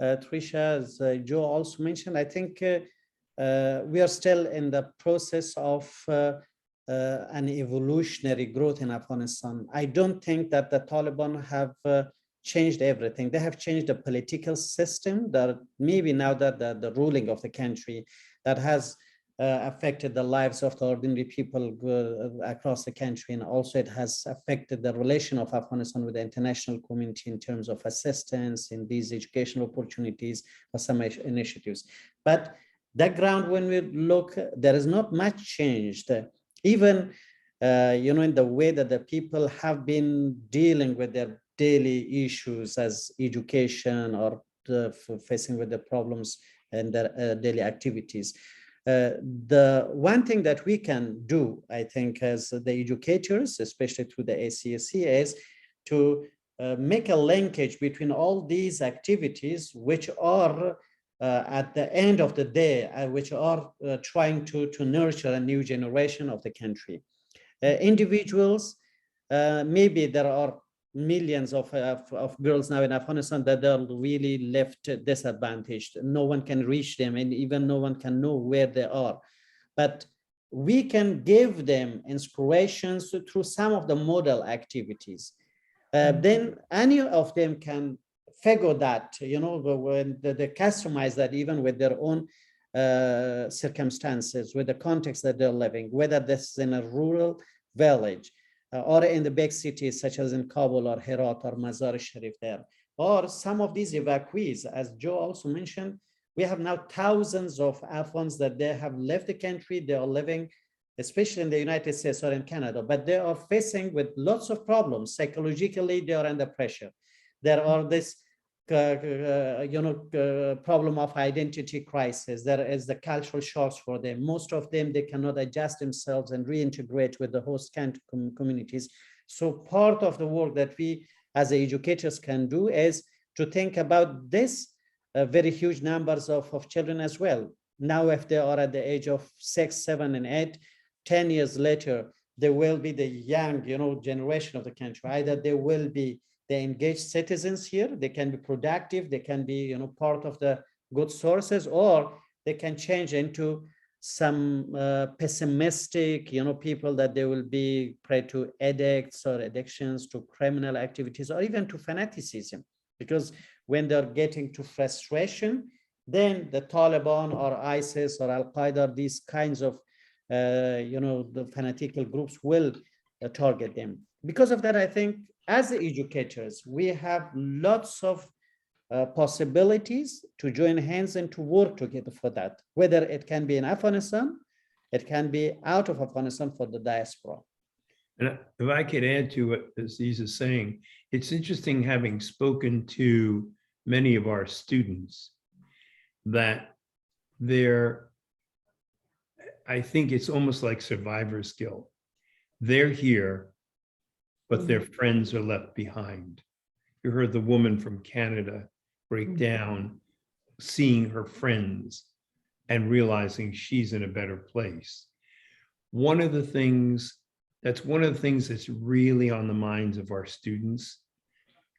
Trisha, as Joe also mentioned, I think we are still in the process of an evolutionary growth in Afghanistan. I don't think that the Taliban have changed everything. They have changed the political system that maybe now that the ruling of the country that has affected the lives of the ordinary people across the country, and also it has affected the relation of Afghanistan with the international community in terms of assistance in these educational opportunities or some initiatives. But that ground, when we look, there is not much changed. Even in the way that the people have been dealing with their daily issues as education or facing with the problems and their daily activities. The one thing that we can do, I think, as the educators, especially through the ACSC, is to make a linkage between all these activities, which are at the end of the day, which are trying to nurture a new generation of the country. Individuals, maybe there are millions of girls now in Afghanistan that are really left disadvantaged. No one can reach them, and even no one can know where they are. But we can give them inspirations through some of the model activities. Then any of them can figure that, when they customize that even with their own circumstances, with the context that they're living, whether this is in a rural village, or in the big cities such as in Kabul or Herat or Mazar-e-Sharif there, or some of these evacuees, as Joe also mentioned, we have now thousands of Afghans that they have left the country. They are living, especially in the United States or in Canada, but they are facing with lots of problems. Psychologically, they are under pressure. There are this problem of identity crisis. There is the cultural shocks for them. Most of them, they cannot adjust themselves and reintegrate with the host country communities. So part of the work that we as educators can do is to think about this very huge numbers of children as well. Now, if they are at the age of 6, 7, and 8, 10 years later, they will be the young, generation of the country. Either they will be the engaged citizens here, they can be productive, they can be, part of the good sources, or they can change into some pessimistic, people that they will be prey to addicts or addictions, to criminal activities, or even to fanaticism. Because when they're getting to frustration, then the Taliban or ISIS or Al-Qaeda, these kinds of, the fanatical groups will target them. Because of that, I think as the educators, we have lots of possibilities to join hands and to work together for that, whether it can be in Afghanistan, it can be out of Afghanistan for the diaspora. And if I could add to what Aziz is saying, it's interesting, having spoken to many of our students, that I think it's almost like survivor's guilt. They're here, but their friends are left behind. You heard the woman from Canada break down, seeing her friends and realizing she's in a better place. One of the things that's really on the minds of our students.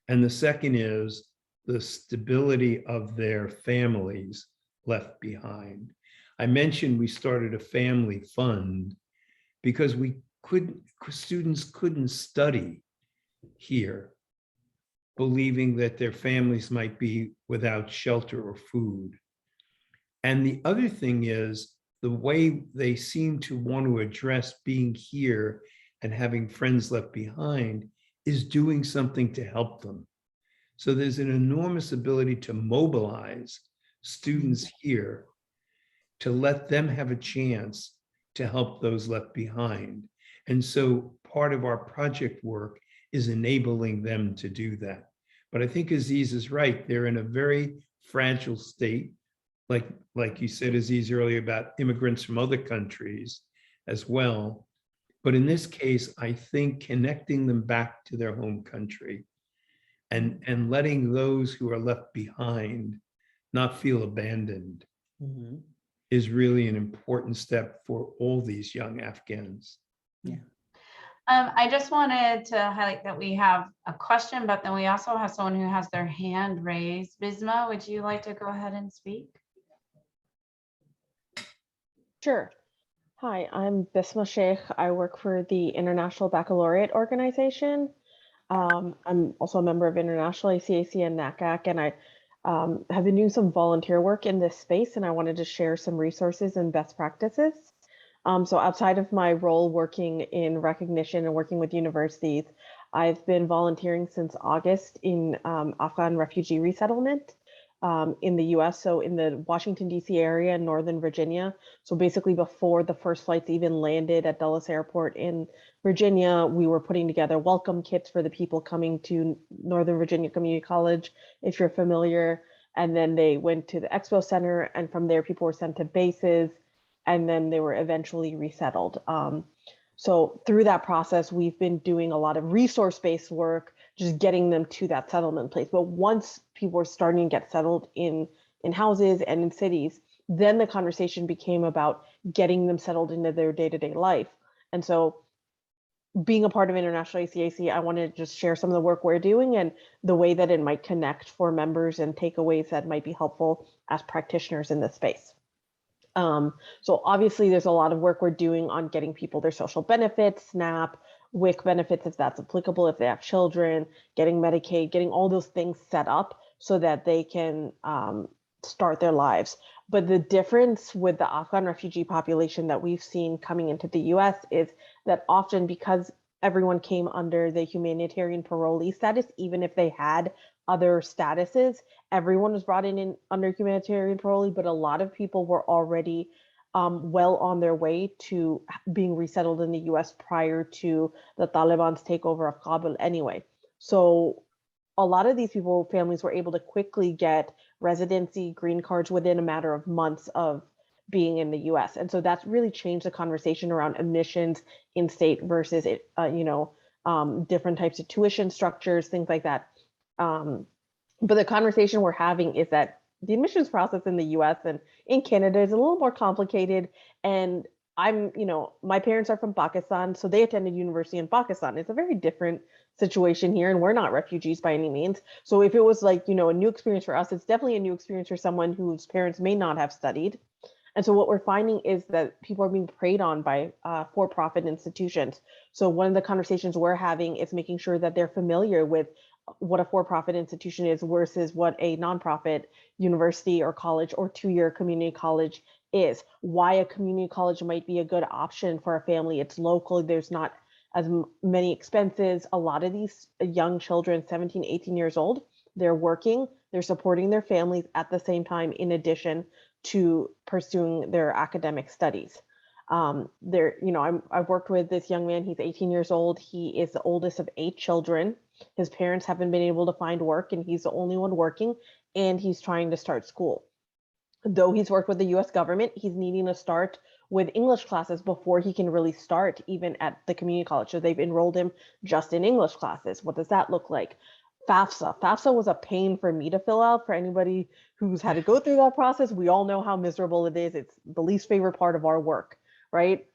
And the second is the stability of their families left behind. I mentioned we started a family fund because students couldn't study here, believing that their families might be without shelter or food. And the other thing is the way they seem to want to address being here and having friends left behind is doing something to help them. So there's an enormous ability to mobilize students here to let them have a chance to help those left behind. And so part of our project work is enabling them to do that. But I think Aziz is right. They're in a very fragile state. like you said, Aziz, earlier about immigrants from other countries as well. But in this case, I think connecting them back to their home country and letting those who are left behind not feel abandoned Mhm. is really an important step for all these young Afghans. I just wanted to highlight that we have a question, but then we also have someone who has their hand raised. Bisma, would you like to go ahead and speak? Sure. Hi, I'm Bisma Sheikh. I work for the International Baccalaureate Organization. I'm also a member of International ACAC and NACAC, and I have been doing some volunteer work in this space, and I wanted to share some resources and best practices. So outside of my role working in recognition and working with universities, I've been volunteering since August in Afghan refugee resettlement in the US, so in the Washington, D.C. area, Northern Virginia. So basically before the first flights even landed at Dulles Airport in Virginia, we were putting together welcome kits for the people coming to Northern Virginia Community College, if you're familiar. And then they went to the Expo Center, and from there people were sent to bases, and then they were eventually resettled. So through that process, we've been doing a lot of resource-based work, just getting them to that settlement place. But once people were starting to get settled in houses and in cities, then the conversation became about getting them settled into their day-to-day life. And so being a part of International ACAC, I wanted to just share some of the work we're doing and the way that it might connect for members and takeaways that might be helpful as practitioners in this space. So obviously there's a lot of work we're doing on getting people their social benefits, SNAP, WIC benefits, if that's applicable, if they have children, getting Medicaid, getting all those things set up so that they can start their lives. But the difference with the Afghan refugee population that we've seen coming into the US is that often, because everyone came under the humanitarian parolee status, even if they had other statuses, everyone was brought in under humanitarian parolee, but a lot of people were already well on their way to being resettled in the US prior to the Taliban's takeover of Kabul anyway. So a lot of these people, families were able to quickly get residency, green cards within a matter of months of being in the US. And so that's really changed the conversation around admissions in state versus, different types of tuition structures, things like that. But the conversation we're having is that the admissions process in the US and in Canada is a little more complicated. And my parents are from Pakistan, so they attended university in Pakistan. It's a very different situation here, and we're not refugees by any means. So if it was like, a new experience for us, it's definitely a new experience for someone whose parents may not have studied. And so what we're finding is that people are being preyed on by for-profit institutions. So one of the conversations we're having is making sure that they're familiar with what a for-profit institution is versus what a nonprofit university or college or two-year community college is. Why a community college might be a good option for a family. It's local, there's not as many expenses. A lot of these young children, 17, 18 years old, they're working, they're supporting their families at the same time, in addition to pursuing their academic studies. I've worked with this young man, he's 18 years old. He is the oldest of 8 children. His parents haven't been able to find work, and he's the only one working, and he's trying to start school. Though he's worked with the US government, he's needing to start with English classes before he can really start even at the community college. So they've enrolled him just in English classes. What does that look like? FAFSA. FAFSA was a pain for me to fill out. For anybody who's had to go through that process, we all know how miserable it is. It's the least favorite part of our work, right?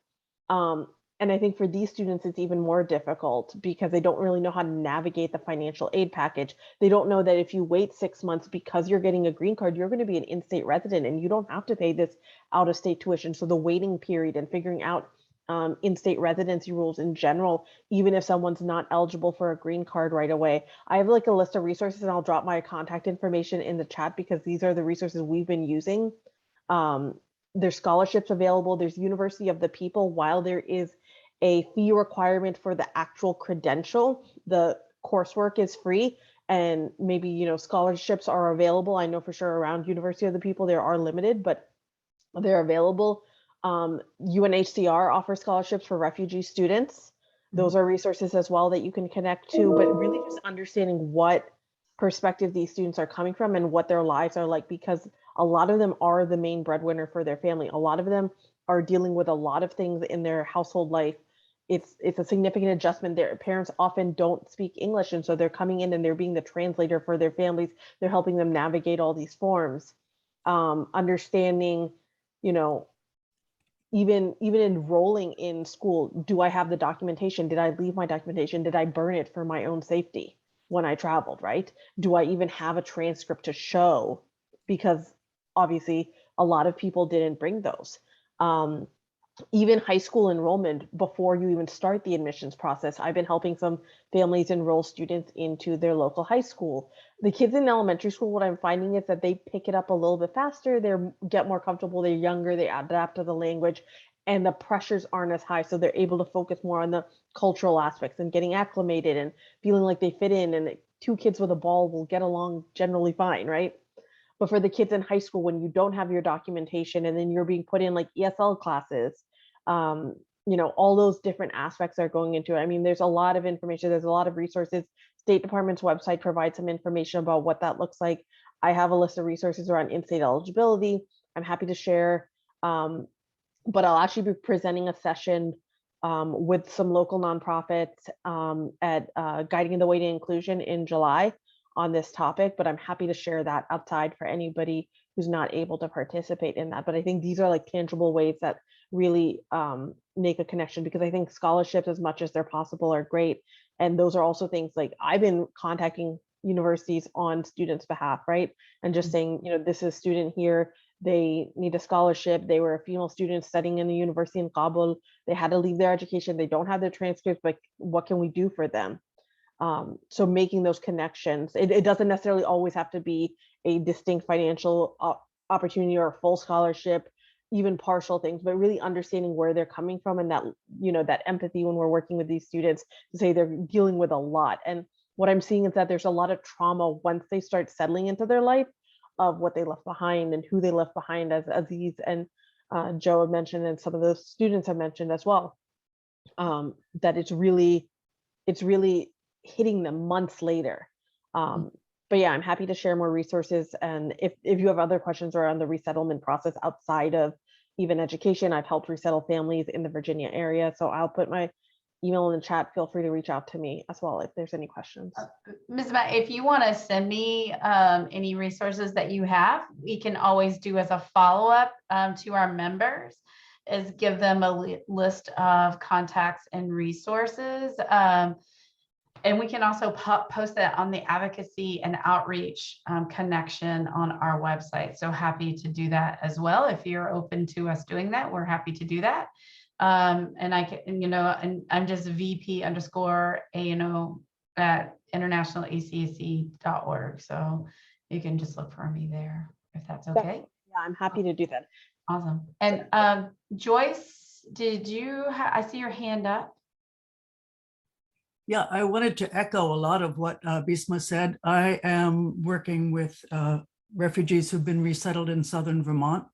And I think for these students, it's even more difficult because they don't really know how to navigate the financial aid package. They don't know that if you wait 6 months because you're getting a green card, you're going to be an in-state resident and you don't have to pay this out-of-state tuition. So the waiting period and figuring out in-state residency rules in general, even if someone's not eligible for a green card right away. I have like a list of resources, and I'll drop my contact information in the chat because these are the resources we've been using. There's scholarships available. There's University of the People. While there is a fee requirement for the actual credential, the coursework is free, and maybe, scholarships are available. I know for sure around University of the People, there are limited, but they're available. UNHCR offers scholarships for refugee students. Those are resources as well that you can connect to, but really just understanding what perspective these students are coming from and what their lives are like, because A lot of them are the main breadwinner for their family. A lot of them are dealing with a lot of things in their household life. It's a significant adjustment. Their parents often don't speak English, and so they're coming in and they're being the translator for their families. They're helping them navigate all these forms, understanding, you know, even enrolling in school. Do I have the documentation? Did I leave my documentation? Did I burn it for my own safety when I traveled, right? Do I even have a transcript to show? Because obviously a lot of people didn't bring those. Even high school enrollment, before you even start the admissions process, I've been helping some families enroll students into their local high school. The kids in elementary school, what I'm finding is that they pick it up a little bit faster, they get more comfortable, they're younger, they adapt to the language, and the pressures aren't as high, so they're able to focus more on the cultural aspects and getting acclimated and feeling like they fit in, and two kids with a ball will get along generally fine, right? But for the kids in high school, when you don't have your documentation and then you're being put in like ESL classes, you know, all those different aspects are going into it. I mean, there's a lot of information, there's a lot of resources. State Department's website provides some information about what that looks like. I have a list of resources around in-state eligibility. I'm happy to share, but I'll actually be presenting a session with some local nonprofits at Guiding the Way to Inclusion in July on this topic, but I'm happy to share that outside for anybody who's not able to participate in that. But I think these are like tangible ways that really make a connection, because I think scholarships, as much as they're possible, are great. And those are also things like I've been contacting universities on students' behalf, right? And just saying, you know, this is a student here, they need a scholarship. They were a female student studying in the university in Kabul. They had to leave their education. They don't have their transcripts, but what can we do for them? So making those connections, it doesn't necessarily always have to be a distinct financial opportunity or a full scholarship, even partial things, but really understanding where they're coming from, and that, you know, that empathy when we're working with these students to say they're dealing with a lot. And what I'm seeing is that there's a lot of trauma once they start settling into their life of what they left behind and who they left behind, as Aziz and Joe have mentioned, and some of the students have mentioned as well, that it's really hitting them months later. But yeah, I'm happy to share more resources. And if you have other questions around the resettlement process outside of even education, I've helped resettle families in the Virginia area. So I'll put my email in the chat. Feel free to reach out to me as well if there's any questions. Ms. Matt, if you want to send me any resources that you have, we can always do as a follow-up to our members, is give them a list of contacts and resources. And we can also post that on the advocacy and outreach connection on our website. So happy to do that as well. If you're open to us doing that, we're happy to do that. And I can, you know, and I'm just VP_ANO at internationalacac.org. So you can just look for me there if that's okay. Yeah, I'm happy to do that. Awesome. And Joyce, did you, I see your hand up. Yeah, I wanted to echo a lot of what Bisma said. I am working with refugees who've been resettled in southern Vermont.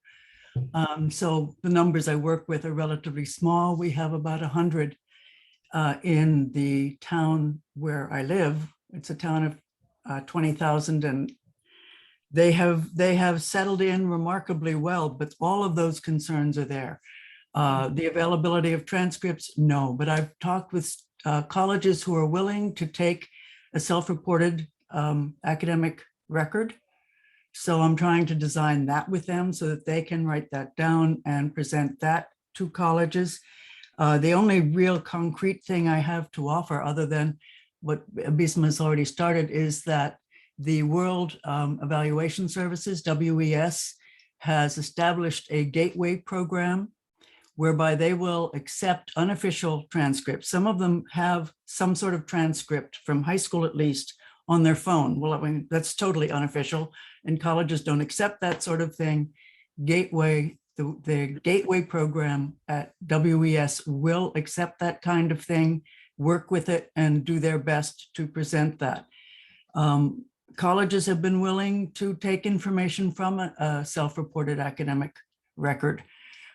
So the numbers I work with are relatively small. We have about 100 in the town where I live. It's a town of 20,000, and they have settled in remarkably well, but all of those concerns are there. The availability of transcripts, no, but I've talked with colleges who are willing to take a self-reported academic record. So I'm trying to design that with them so that they can write that down and present that to colleges. The only real concrete thing I have to offer, other than what Bisma has already started, is that the World Evaluation Services, WES, has established a gateway program whereby they will accept unofficial transcripts. Some of them have some sort of transcript from high school, at least, on their phone. Well, I mean, that's totally unofficial, and colleges don't accept that sort of thing. Gateway, the Gateway program at WES will accept that kind of thing, work with it, and do their best to present that. Colleges have been willing to take information from a self-reported academic record,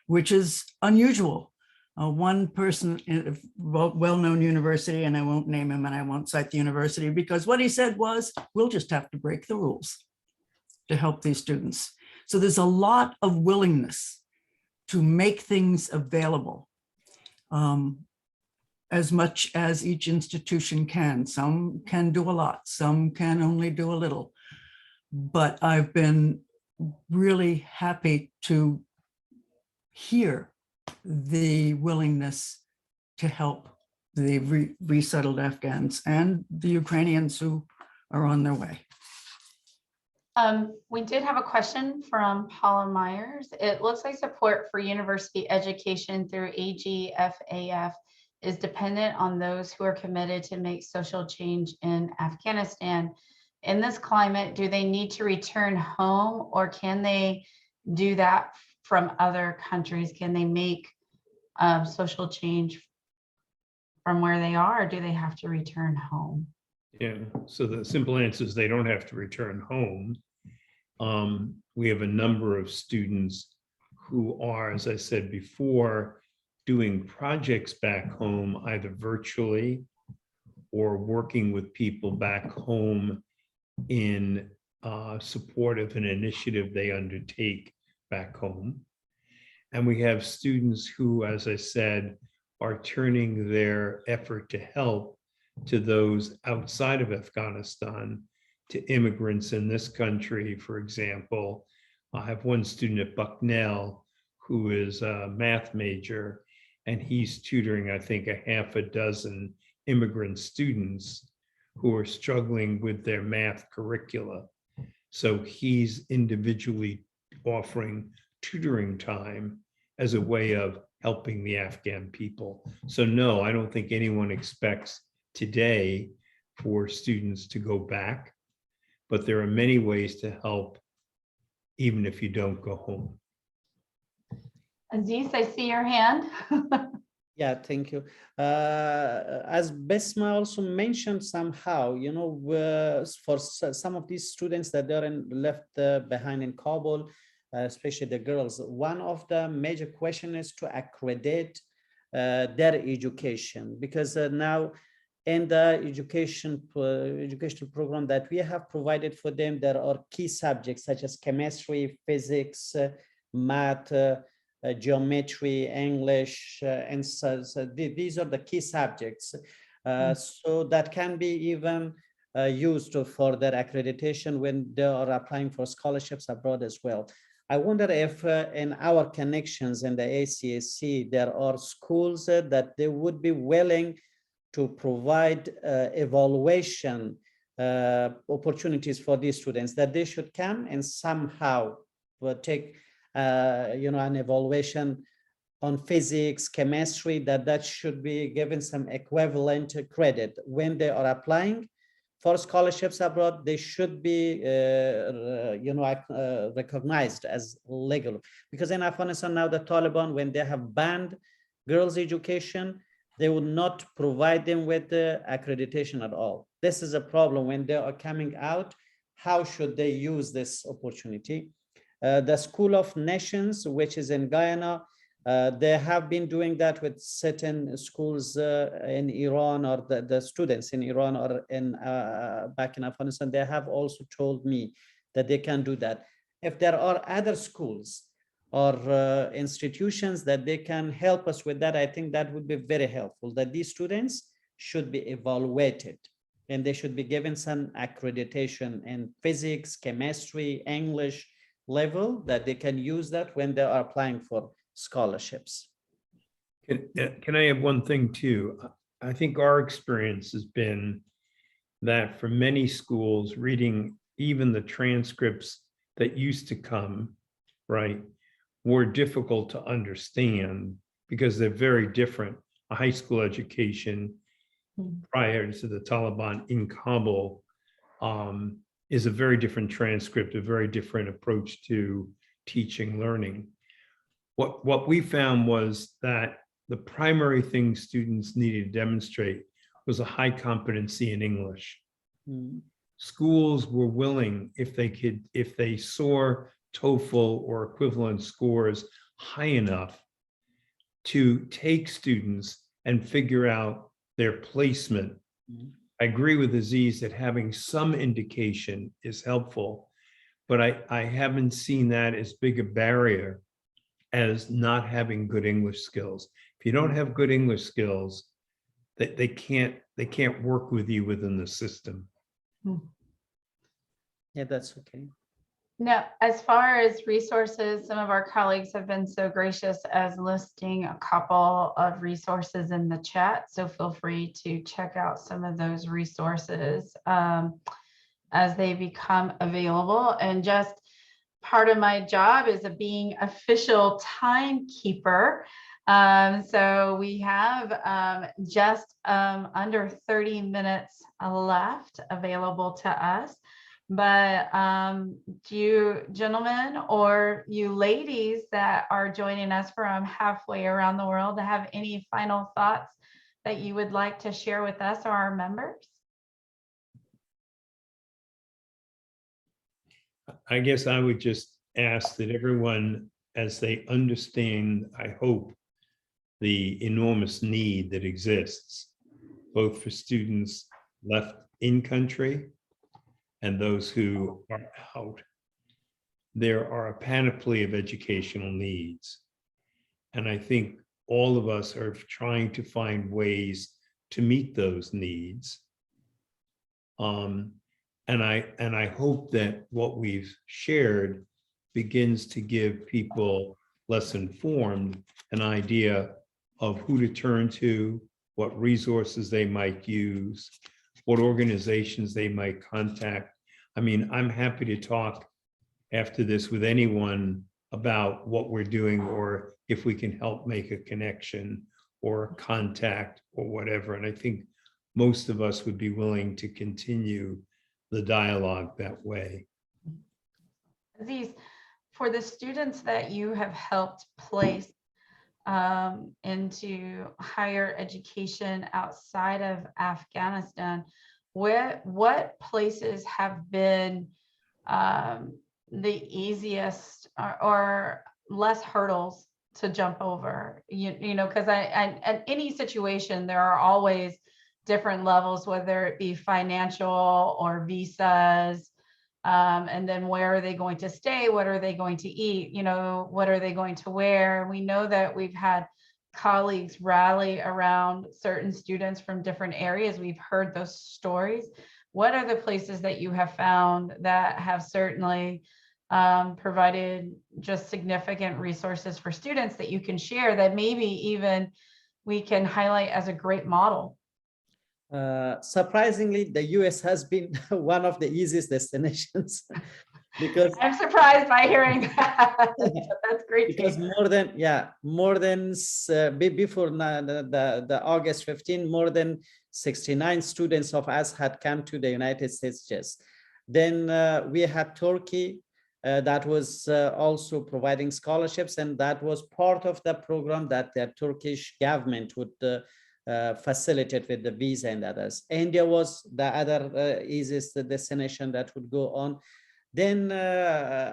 which is unusual. One person in a well-known university, and I won't name him and I won't cite the university, because what he said was, we'll just have to break the rules to help these students. So there's a lot of willingness to make things available, as much as each institution can. Some can do a lot, some can only do a little. But I've been really happy to hear the willingness to help the resettled Afghans and the Ukrainians who are on their way. We did have a question from Paula Myers. It looks like support for university education through AGFAF is dependent on those who are committed to make social change in Afghanistan. In this climate, do they need to return home, or can they do that from other countries? Can they make social change from where they are, or do they have to return home? Yeah, so the simple answer is they don't have to return home. We have a number of students who are, as I said before, doing projects back home, either virtually or working with people back home in support of an initiative they undertake back home. And we have students who, as I said, are turning their effort to help to those outside of Afghanistan, to immigrants in this country. For example, I have one student at Bucknell who is a math major, and he's tutoring, I think, a half a dozen immigrant students who are struggling with their math curricula. So he's individually offering tutoring time as a way of helping the Afghan people. So no, I don't think anyone expects today for students to go back, but there are many ways to help even if you don't go home. Aziz, I see your hand. Yeah, thank you. As Besma also mentioned somehow, you know, for some of these students that are left behind in Kabul, especially the girls, one of the major questions is to accredit their education, because now in the educational program that we have provided for them, there are key subjects such as chemistry, physics, math, geometry, English, and so these are the key subjects. So that can be even used for their accreditation when they are applying for scholarships abroad as well. I wonder if in our connections in the ACAC, there are schools that they would be willing to provide evaluation opportunities for these students, that they should come and somehow take an evaluation on physics, chemistry, that should be given some equivalent credit when they are applying for scholarships abroad. They should be recognized as legal, because in Afghanistan now the Taliban, when they have banned girls' education, they will not provide them with the accreditation at all. This is a problem when they are coming out. How should they use this opportunity? The School of Nations, which is in Guyana, they have been doing that with certain schools in Iran, or the students in Iran or in back in Afghanistan. They have also told me that they can do that. If there are other schools or institutions that they can help us with that, I think that would be very helpful, that these students should be evaluated and they should be given some accreditation in physics, chemistry, English level, that they can use that when they are applying for scholarships. Can I have one thing too? I think our experience has been that for many schools, reading even the transcripts that used to come, right, were difficult to understand because they're very different. A high school education prior to the Taliban in Kabul is a very different transcript, a very different approach to teaching, learning. What we found was that the primary thing students needed to demonstrate was a high competency in English. Schools were willing, if they saw TOEFL or equivalent scores high enough, to take students and figure out their placement. I agree with Aziz that having some indication is helpful, but I haven't seen that as big a barrier as not having good English skills. If you don't have good English skills, they can't work with you within the system. Yeah, that's okay. Now, as far as resources, some of our colleagues have been so gracious as listing a couple of resources in the chat. So feel free to check out some of those resources as they become available. And just part of my job is being official timekeeper. So we have just under 30 minutes left available to us. But do you gentlemen or you ladies that are joining us from halfway around the world have any final thoughts that you would like to share with us or our members? I guess I would just ask that everyone, as they understand, I hope, the enormous need that exists, both for students left in country and those who are out, there are a panoply of educational needs. And I think all of us are trying to find ways to meet those needs. And I hope that what we've shared begins to give people less informed an idea of who to turn to, what resources they might use, what organizations they might contact. I mean, I'm happy to talk after this with anyone about what we're doing, or if we can help make a connection or a contact or whatever. And I think most of us would be willing to continue the dialogue that way. Aziz, for the students that you have helped place into higher education outside of Afghanistan, what places have been the easiest or less hurdles to jump over? You know, because in any situation, there are always different levels, whether it be financial or visas. And then where are they going to stay? What are they going to eat? You know, what are they going to wear? We know that we've had colleagues rally around certain students from different areas. We've heard those stories. What are the places that you have found that have certainly provided just significant resources for students that you can share that maybe even we can highlight as a great model? Surprisingly, the US has been one of the easiest destinations because I'm surprised by hearing that. That's great. because before the August 15, more than 69 students of us had come to the United States just. Then we had Turkey that was also providing scholarships, and that was part of the program that the Turkish government would facilitate with the visa and others. India was the other easiest destination that would go on. Then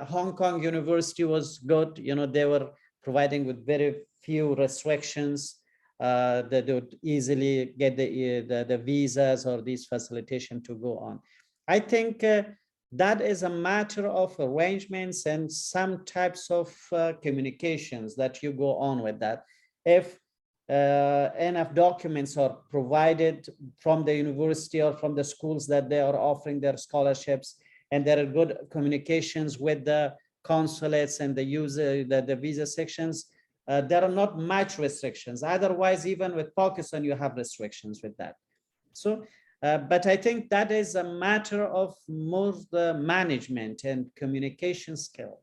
Hong Kong University was good. You know, they were providing with very few restrictions. They would easily get the visas or these facilitation to go on. I think that is a matter of arrangements and some types of communications that you go on with that. If enough documents are provided from the university or from the schools that they are offering their scholarships, and there are good communications with the consulates and the visa sections, there are not much restrictions. Otherwise, even with Pakistan, you have restrictions with that. So, but I think that is a matter of more the management and communication skill.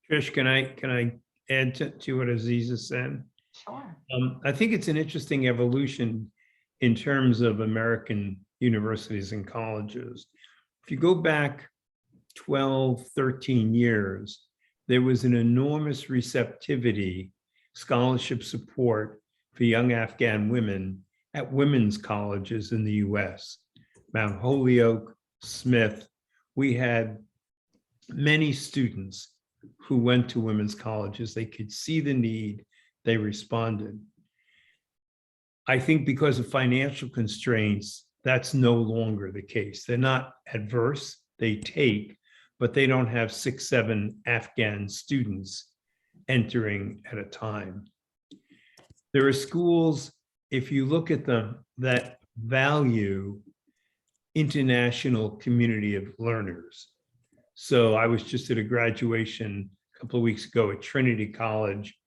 Trish, can I add to what Aziza said? Sure. I think it's an interesting evolution in terms of American universities and colleges. If you go back 12, 13 years, there was an enormous receptivity, scholarship support for young Afghan women at women's colleges in the US. Mount Holyoke, Smith, we had many students who went to women's colleges. They could see the need, they responded. I think because of financial constraints, that's no longer the case. They're not adverse, they take, but they don't have 6, 7 Afghan students entering at a time. There are schools, if you look at them, that value international community of learners. So I was just at a graduation a couple of weeks ago at Trinity College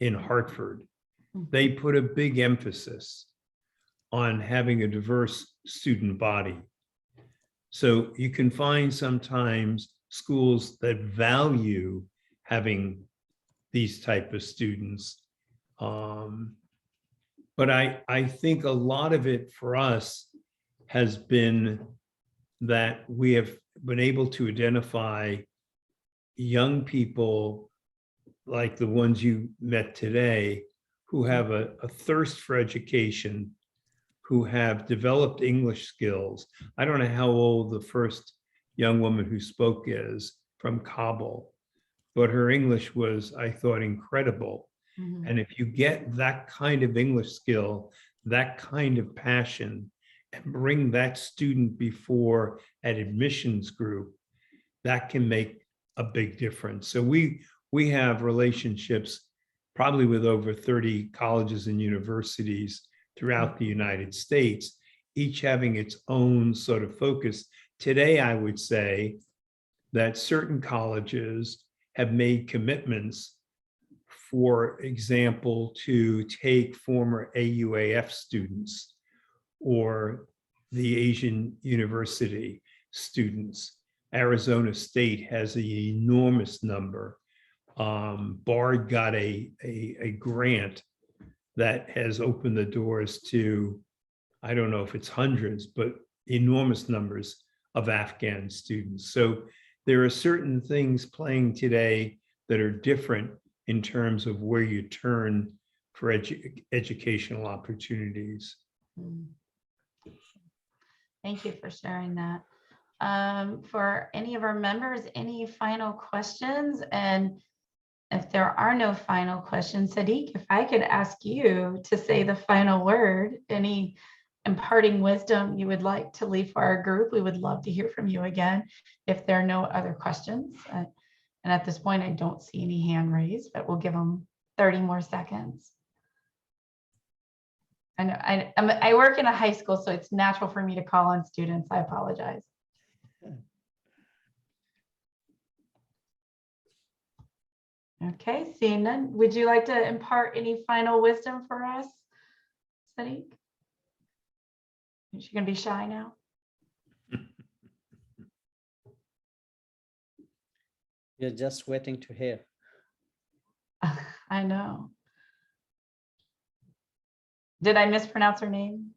in Hartford. They put a big emphasis on having a diverse student body. So you can find sometimes schools that value having these type of students. But I think a lot of it for us has been that we have been able to identify young people like the ones you met today who have a thirst for education, who have developed English skills. I don't know how old the first young woman who spoke is from Kabul, but her English was, I thought, incredible. Mhm. And if you get that kind of English skill, that kind of passion, and bring that student before an admissions group, that can make a big difference. So we have relationships probably with over 30 colleges and universities throughout the United States, each having its own sort of focus. Today, I would say that certain colleges have made commitments, for example, to take former AUAF students or the Asian University students. Arizona State has an enormous number. Bard got a grant that has opened the doors to, I don't know if it's hundreds, but enormous numbers of Afghan students. So there are certain things playing today that are different in terms of where you turn for educational opportunities. Mm. Thank you for sharing that. For any of our members, any final questions? And if there are no final questions, Sadiq, if I could ask you to say the final word, any imparting wisdom you would like to leave for our group, we would love to hear from you again if there are no other questions. And at this point, I don't see any hand raised, but we'll give them 30 more seconds. I know I work in a high school, so it's natural for me to call on students. I apologize. Okay, seeing none. Would you like to impart any final wisdom for us, Sadiq? Is she gonna be shy now? You're just waiting to hear. I know. Did I mispronounce her name?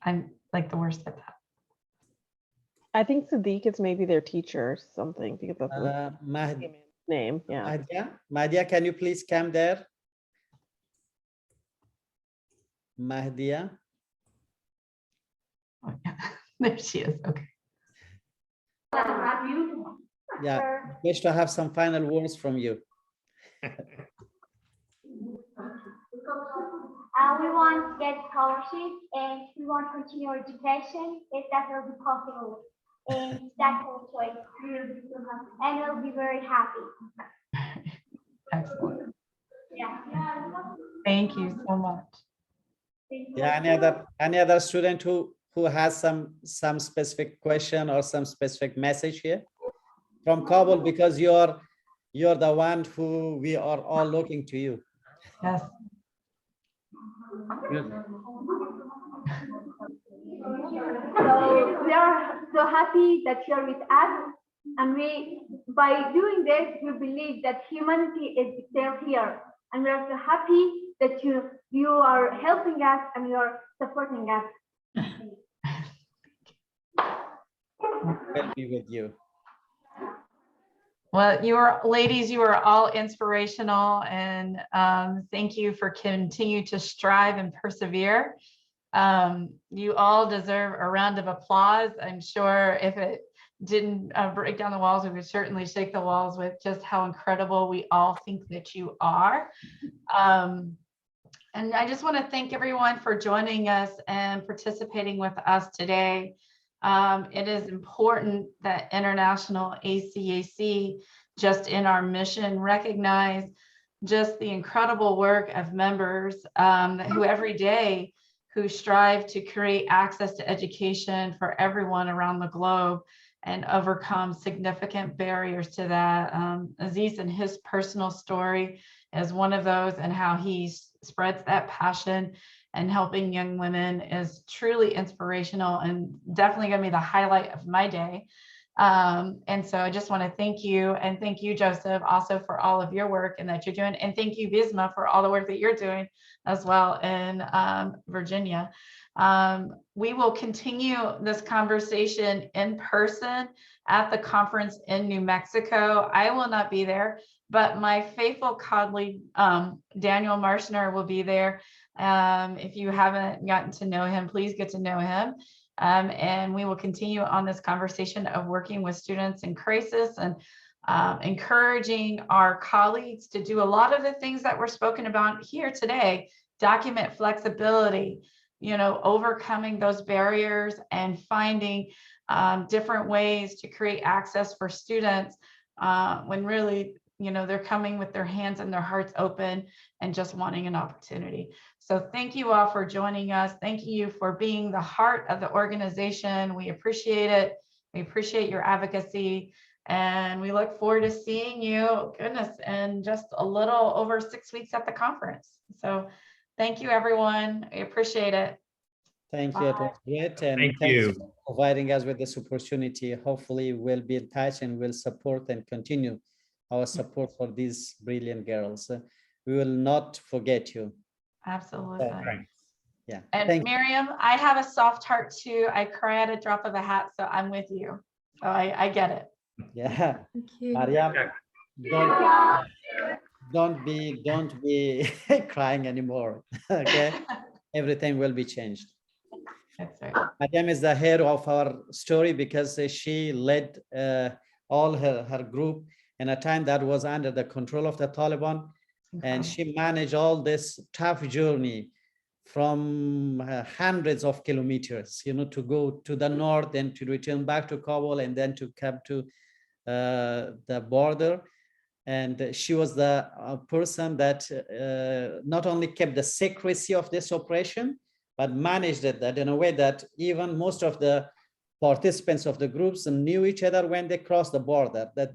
I'm like the worst at that. I think Sadiq is maybe their teacher or something because that's the name. Yeah. Mahdia, can you please come there? Mahdia. Oh, yeah. There she is. Okay. Yeah, wish to have some final words from you. We want to get scholarship and we want to continue education if that will be possible. And that's our choice. And we'll be very happy. Excellent. Yeah. Thank you so much. Yeah, any other student who has some specific question or some specific message here from Kabul, because you're the one who we are all looking to you. Yes. Good. So we are so happy that you're with us, and by doing this, we believe that humanity is still here, and we are so happy that you are helping us and you are supporting us. We'll be with you. Well, ladies, you are all inspirational, and thank you for continue to strive and persevere. You all deserve a round of applause. I'm sure if it didn't break down the walls, we would certainly shake the walls with just how incredible we all think that you are. And I just want to thank everyone for joining us and participating with us today. It is important that International ACAC, just in our mission, recognize just the incredible work of members who every day who strive to create access to education for everyone around the globe and overcome significant barriers to that. Aziz and his personal story is one of those, and how he spreads that passion and helping young women is truly inspirational and definitely going to be the highlight of my day. And so I just want to thank you, and thank you, Joseph, also for all of your work and that you're doing. And thank you, Bisma, for all the work that you're doing as well in Virginia. We will continue this conversation in person at the conference in New Mexico. I will not be there, but my faithful colleague, Daniel Marshner, will be there. If you haven't gotten to know him, please get to know him. And we will continue on this conversation of working with students in crisis and encouraging our colleagues to do a lot of the things that were spoken about here today. Document flexibility, overcoming those barriers and finding different ways to create access for students when really, they're coming with their hands and their hearts open and just wanting an opportunity. So thank you all for joining us. Thank you for being the heart of the organization. We appreciate it. We appreciate your advocacy. And we look forward to seeing you, goodness, in just a little over 6 weeks at the conference. So thank you, everyone. I appreciate it. Thank you. It was great. And Thank thanks you. for providing us with this opportunity. Hopefully we'll be in touch and we'll support and continue our support for these brilliant girls. We will not forget you. Absolutely. Right. Yeah. And Thank Miriam, I have a soft heart too. I cry at a drop of a hat, so I'm with you. So I get it. Yeah. Thank you. Mariam, don't be crying anymore. Okay. Everything will be changed. That's right. Mariam is the hero of our story because she led all her group in a time that was under the control of the Taliban. And she managed all this tough journey from hundreds of kilometers, to go to the north and to return back to Kabul and then to come to the border. And she was the person that not only kept the secrecy of this operation, but managed it that in a way that even most of the participants of the groups knew each other when they crossed the border, that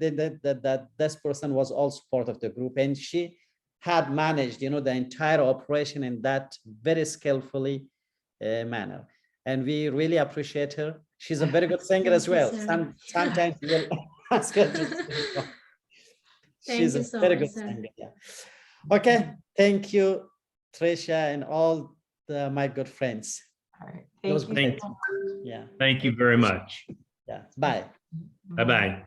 this person was also part of the group. And she had managed, the entire operation in that very skillfully manner. And we really appreciate her. She's a very good singer as well. Sometimes we'll ask her to sing. She's a so very much, good sir. singer. Yeah. Okay. Thank you, Tricia, and all my good friends. All right. It was Thank you. great. so much. Yeah. Thank you very much. Yeah. Bye. Bye-bye.